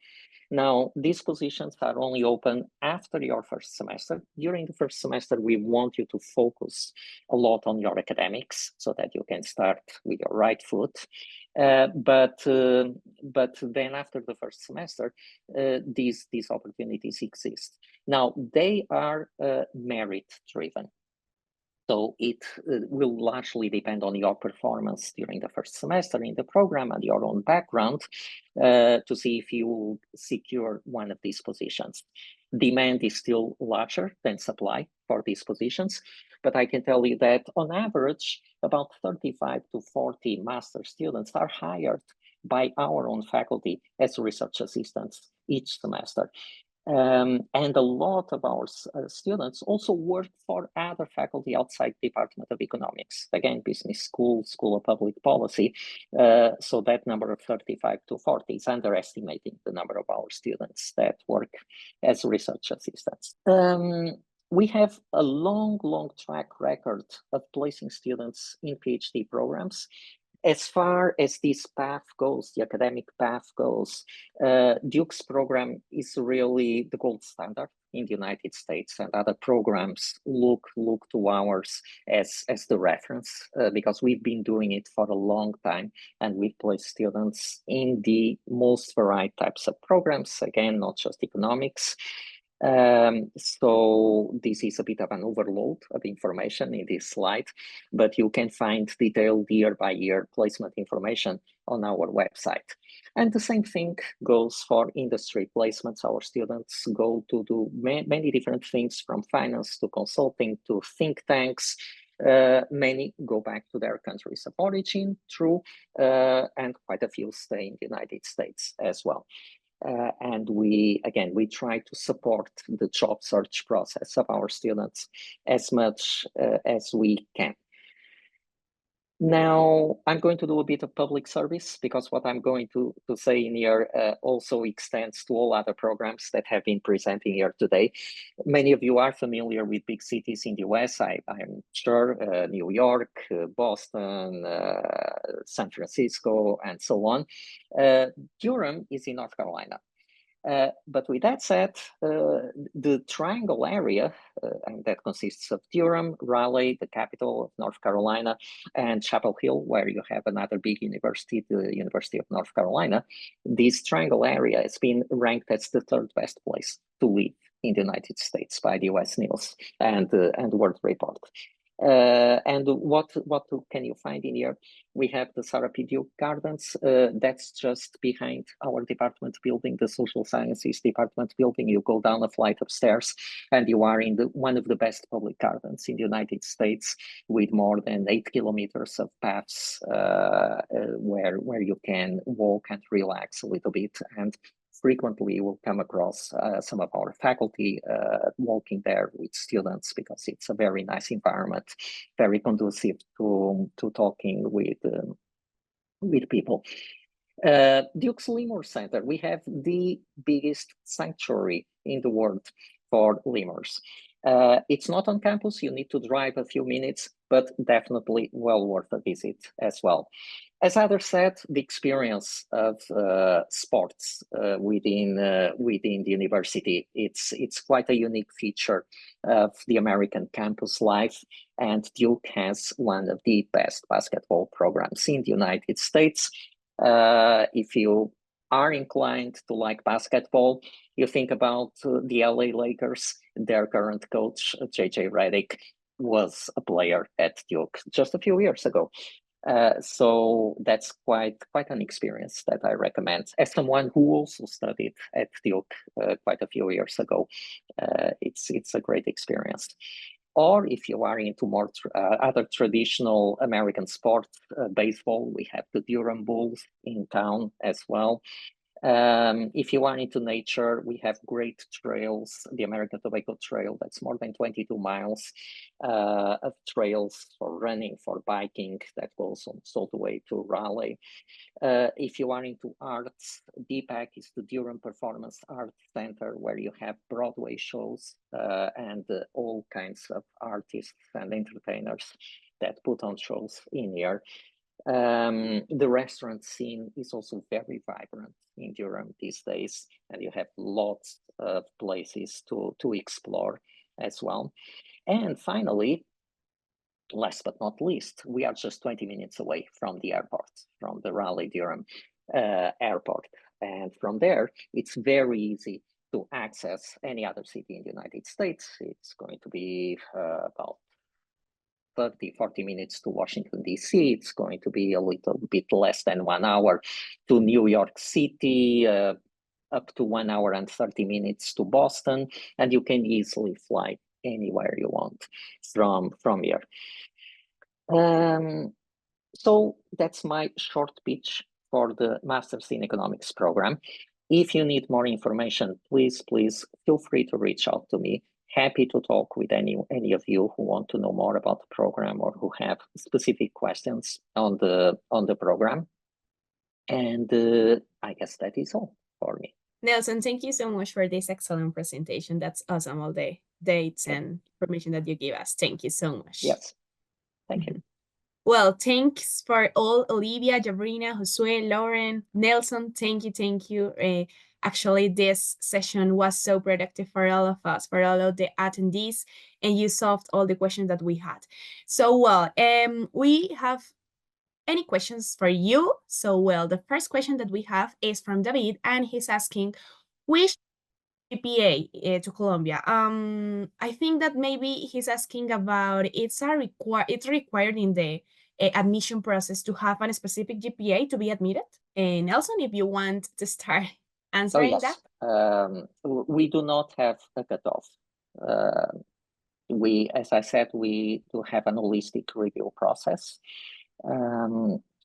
Now, these positions are only open after your first semester. During the first semester, we want you to focus a lot on your academics so that you can start with your right foot. But then after the first semester, these opportunities exist. Now, they are merit-driven. So it will largely depend on your performance during the first semester in the program and your own background to see if you will secure one of these positions. Demand is still larger than supply for these positions, but I can tell you that on average, about 35 to 40 master students are hired by our own faculty as research assistants each semester. And a lot of our students also work for other faculty outside the Department of Economics, again, business school, School of Public Policy. So that number of 35 to 40 is underestimating the number of our students that work as research assistants. We have a long track record of placing students in PhD programs. As far as this path goes, the academic path goes, Duke's program is really the gold standard in the United States, and other programs look to ours as the reference because we've been doing it for a long time, and we've placed students in the most varied types of programs, again, not just economics. So this is a bit of an overload of information in this slide, but you can find detailed year-by-year placement information on our website. And the same thing goes for industry placements. Our students go to do many different things, from finance to consulting to think tanks. Many go back to their countries of origin, true, and quite a few stay in the United States as well. And we try to support the job search process of our students as much as we can. Now, I'm going to do a bit of public service because what I'm going to say in here also extends to all other programs that have been presenting here today. Many of you are familiar with big cities in the US, I'm sure, New York, Boston, San Francisco, and so on. Durham is in North Carolina. But with that said, the triangle area, and that consists of Durham, Raleigh, the capital of North Carolina, and Chapel Hill, where you have another big university, the University of North Carolina, this triangle area has been ranked as the 3rd best place to live in the United States by the US News and World Report. And what can you find in here? We have the Sarah P. Duke Gardens. That's just behind our department building, the Social Sciences department building. You go down a flight of stairs and you are in one of the best public gardens in the United States, with more than 8 kilometers of paths where you can walk and relax a little bit. And frequently you will come across some of our faculty walking there with students, because it's a very nice environment, very conducive to talking with people. Duke's Lemur Center, we have the biggest sanctuary in the world for lemurs. It's not on campus, you need to drive a few minutes, but definitely well worth a visit as well. As others said, the experience of sports within the university, it's quite a unique feature of the American campus life, and Duke has one of the best basketball programs in the United States. If you are inclined to like basketball, you think about the LA Lakers. Their current coach, JJ Redick, was a player at Duke just a few years ago. So that's quite an experience that I recommend. As someone who also studied at Duke quite a few years ago, it's a great experience. Or if you are into more other traditional American sports, baseball, we have the Durham Bulls in town as well. If you are into nature, we have great trails, the American Tobacco Trail, that's more than 22 miles of trails for running, for biking, that goes all the way to Raleigh. If you are into arts, DPAC is the Durham Performance Arts Center, where you have Broadway shows and all kinds of artists and entertainers that put on shows in here. The restaurant scene is also very vibrant in Durham these days, and you have lots of places to explore as well. And finally, last but not least, we are just 20 minutes away from the airport, from the Raleigh-Durham airport. And from there, it's very easy to access any other city in the United States. It's going to be about 30-40 minutes to Washington, D.C. It's going to be a little bit less than 1 hour to New York City, up to 1 hour and 30 minutes to Boston, and you can easily fly anywhere you want from here. So that's my short pitch for the Masters in Economics program. If you need more information, please feel free to reach out to me. Happy to talk with any of you who want to know more about the program or who have specific questions on the program. And I guess that is all for me. Nelson, thank you so much for this excellent presentation. That's awesome, all the dates and information that you give us. Thank you so much. Yes, thank you. Well, thanks for all, Olivia, Jabrina, Josue, Lauren, Nelson, thank you. Actually, this session was so productive for all of us, for all of the attendees, and you solved all the questions that we had. So, well, we have any questions for you. So, well, the first question that we have is from David, and he's asking, which GPA to Colombia? I think that maybe he's asking about it's required in the admission process to have a specific GPA to be admitted. And Nelson, if you want to start answering that. We do not have a cutoff. As I said, we do have an holistic review process.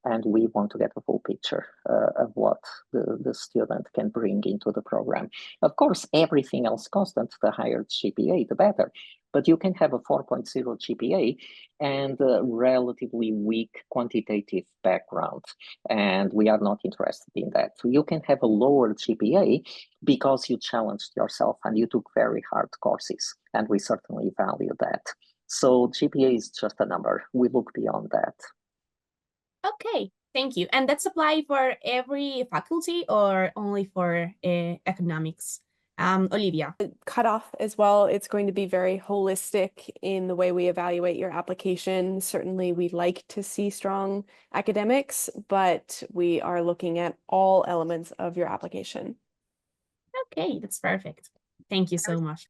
And we want to get a full picture of what the student can bring into the program. Of course, everything else constant, the higher GPA, the better. But you can have a 4.0 GPA and a relatively weak quantitative background, and we are not interested in that. So you can have a lower GPA because you challenged yourself and you took very hard courses, and we certainly value that. So GPA is just a number. We look beyond that. Okay, thank you. And that's applied for every faculty or only for economics? Olivia. Cutoff as well. It's going to be very holistic in the way we evaluate your application. Certainly, we like to see strong academics, but we are looking at all elements of your application. Okay, that's perfect. Thank you so much.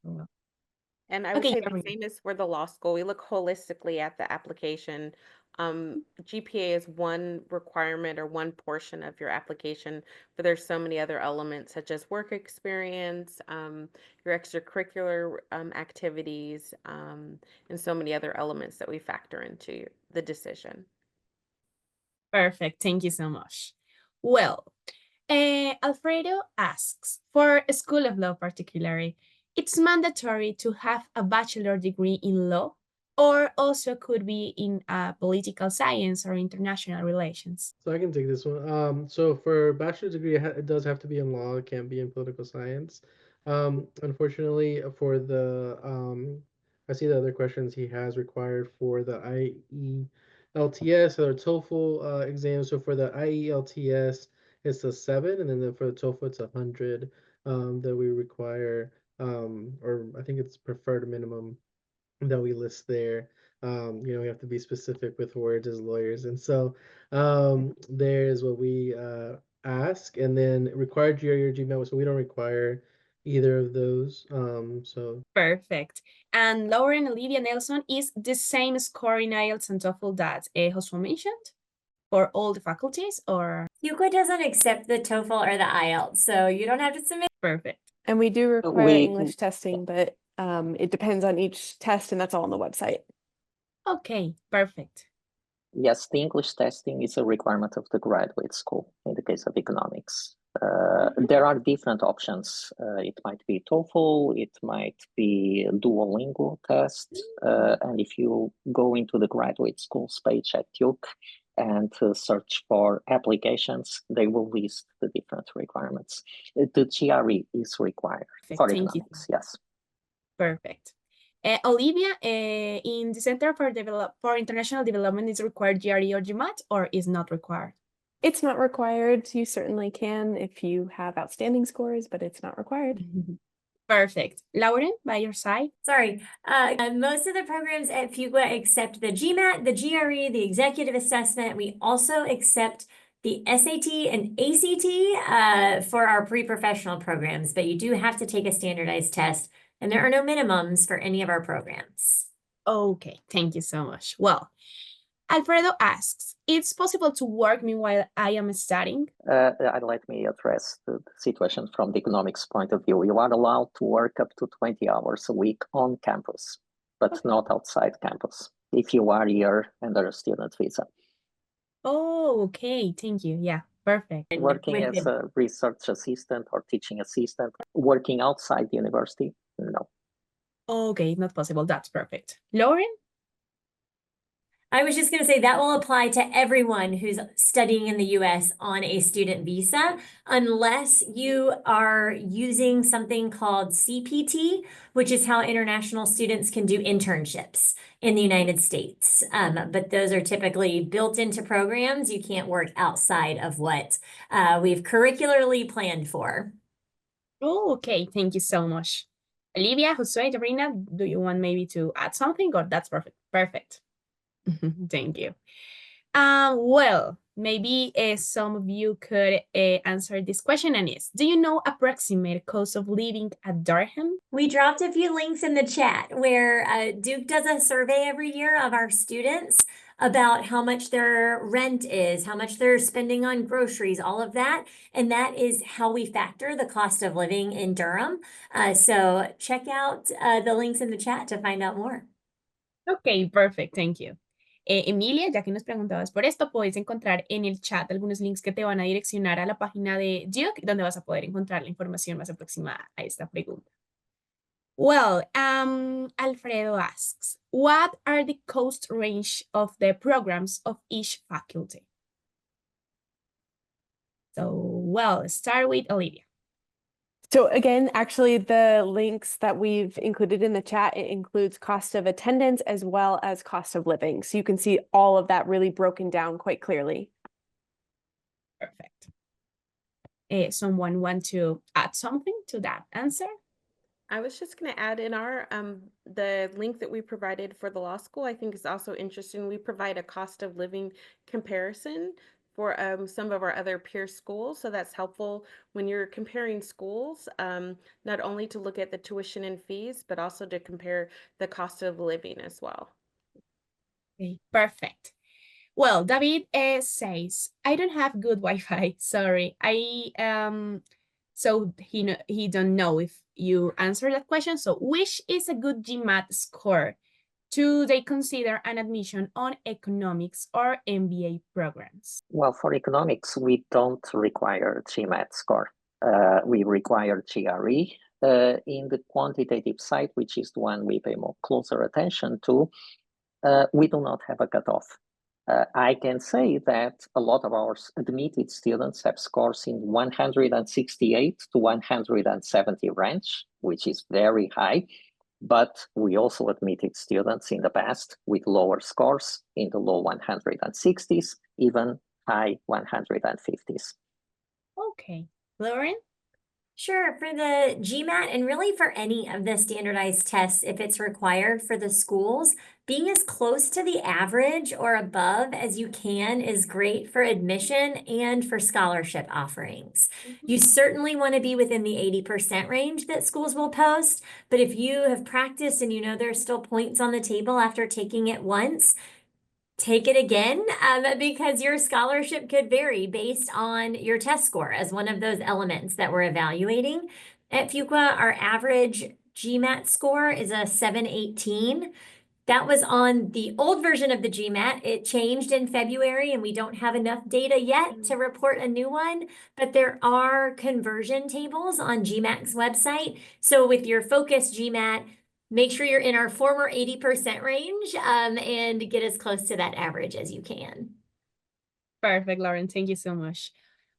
And I would Okay, say the Gabriela. same is for the law school. We look holistically at the application. GPA is one requirement or one portion of your application, but there's so many other elements such as work experience, your extracurricular activities, and so many other elements that we factor into the decision. Perfect. Thank you so much. Well, Alfredo asks, for a School of Law particularly, it's mandatory to have a bachelor degree in law or also could be in political science or international relations? So I can take this one. So for bachelor's degree, it does have to be in law. It can't be in political science. Unfortunately, for the I see the other questions he has required for the IELTS or TOEFL exam. So for the IELTS, it's a 7, and then for the TOEFL, it's 100 that we require. Or I think it's preferred minimum that we list there. We have to be specific with words as lawyers. And so there's what we ask, and then required GRE or GMAT, so we don't require either of those. So Perfect. And Lauren Olivia Nelson is the same score in IELTS and TOEFL that Joshua mentioned for all the faculties, or UCO doesn't accept the TOEFL or the IELTS, so you don't have to submit. perfect. And we do require the We English testing, but it depends on each test, and that's all on the website. Okay, perfect. Yes, the English testing is a requirement of the graduate school in the case of economics. There are different options. It might be TOEFL, it might be a Duolingo test. And if you go into the graduate school's page at Duke and search for applications, they will list the different requirements. The GRE is required Perfect. for Thank you. economics, yes. Perfect. Olivia, in the Center for International Development, is required GRE or GMAT or is not required? It's not required. You certainly can if you have outstanding scores, but it's not required. Perfect. Lauren, by your side? Sorry, most of the programs at Fuqua accept the GMAT, the GRE, the executive assessment. We also accept the SAT and ACT for our pre-professional programs, but you do have to take a standardized test, and there are no minimums for any of our programs. Okay, thank you so much. Well, Alfredo asks, it's possible to work meanwhile I am studying? Let me address the situation from the economics point of view. You are allowed to work up to 20 hours a week on campus, but not outside campus if you are here under a student visa. Oh, okay, thank you. Yeah, perfect. Working as a research assistant or teaching assistant, working outside the university, no. Okay, not possible. That's perfect. Lauren? I was just going to say that will apply to everyone who's studying in the US on a student visa, unless you are using something called CPT, which is how international students can do internships in the United States. But those are typically built into programs. You can't work outside of what we've curricularly planned for. Oh, okay, thank you so much. Olivia, Josue, Sabrina, do you want maybe to add something or that's perfect? Perfect. Thank you. Well, maybe some of you could answer this question, and is, do you know approximate cost of living at Durham? We dropped a few links in the chat where Duke does a survey every year of our students about how much their rent is, how much they're spending on groceries, all of that. And that is how we factor the cost of living in Durham. So check out the links in the chat to find out more. Okay, perfect, thank you. Emilia, ya que nos preguntabas por esto, puedes encontrar en el chat algunos links que te van a direccionar a la página de Duke, donde vas a poder encontrar la información más aproximada a esta pregunta. Well, Alfredo asks, what are the cost range of the programs of each faculty? So, well, start with Olivia. So again, actually the links that we've included in the chat, it includes cost of attendance as well as cost of living. So you can see all of that really broken down quite clearly. Perfect. Someone want to add something to that answer? I was just going to add in our the link that we provided for the law school, I think is also interesting. We provide a cost of living comparison for some of our other peer schools. So that's helpful when you're comparing schools, not only to look at the tuition and fees, but also to compare the cost of living as well. Okay, perfect. Well, David says, I don't have good Wi-Fi. Sorry. So he don't know if you answer that question. So which is a good GMAT score? Do they consider an admission on economics or MBA programs? Well, for economics, we don't require GMAT score. We require GRE. In the quantitative side, which is the one we pay more closer attention to, we do not have a cutoff. I can say that a lot of our admitted students have scores in 168 to 170 range, which is very high. But we also admitted students in the past with lower scores in the low 160s, even high 150s. Okay. Lauren? Sure, for the GMAT and really for any of the standardized tests, if it's required for the schools, being as close to the average or above as you can is great for admission and for scholarship offerings. You certainly want to be within the 80% range that schools will post, but if you have practiced and you know there's still points on the table after taking it once, take it again, because your scholarship could vary based on your test score as one of those elements that we're evaluating. At Fuqua, our average GMAT score is a 718. That was on the old version of the GMAT. It changed in February and we don't have enough data yet to report a new one, but there are conversion tables on GMAT's website. So with your focused GMAT, make sure you're in our former 80% range and get as close to that average as you can. Perfect, Lauren. Thank you so much.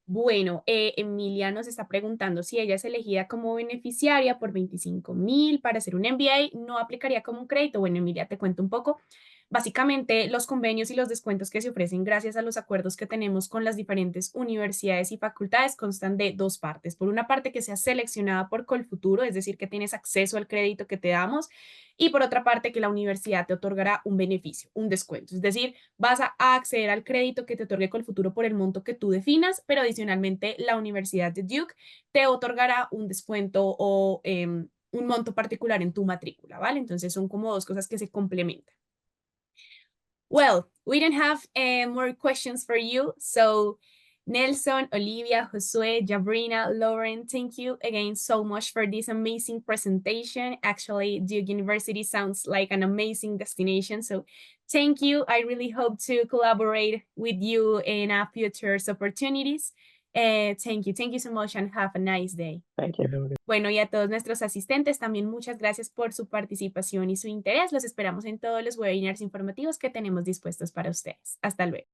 Bueno, Emilia nos está preguntando si ella es elegida como beneficiaria por 25,000 para hacer un MBA, ¿no aplicaría como un crédito? Bueno, Emilia, te cuento un poco. Básicamente, los convenios y los descuentos que se ofrecen gracias a los acuerdos que tenemos con las diferentes universidades y facultades constan de dos partes. Por una parte, que sea seleccionada por Colfuturo, es decir, que tienes acceso al crédito que te damos, y por otra parte, que la universidad te otorgará un beneficio, un descuento. Es decir, vas a acceder al crédito que te otorgue Colfuturo por el monto que tú definas, pero adicionalmente la Universidad de Duke te otorgará un descuento o un monto particular en tu matrícula, ¿vale? Entonces son como dos cosas que se complementan. Well, we don't have more questions for you. So Nelson, Olivia, Josue, Jabrina, Lauren, thank you again so much for this amazing presentation. Actually, Duke University sounds like an amazing destination. So thank you. I really hope to collaborate with you in future opportunities. Thank you. Thank you so much and have a nice day. Thank you. Bueno, y a todos nuestros asistentes también muchas gracias por su participación y su interés. Los esperamos en todos los webinars informativos que tenemos dispuestos para ustedes. Hasta luego.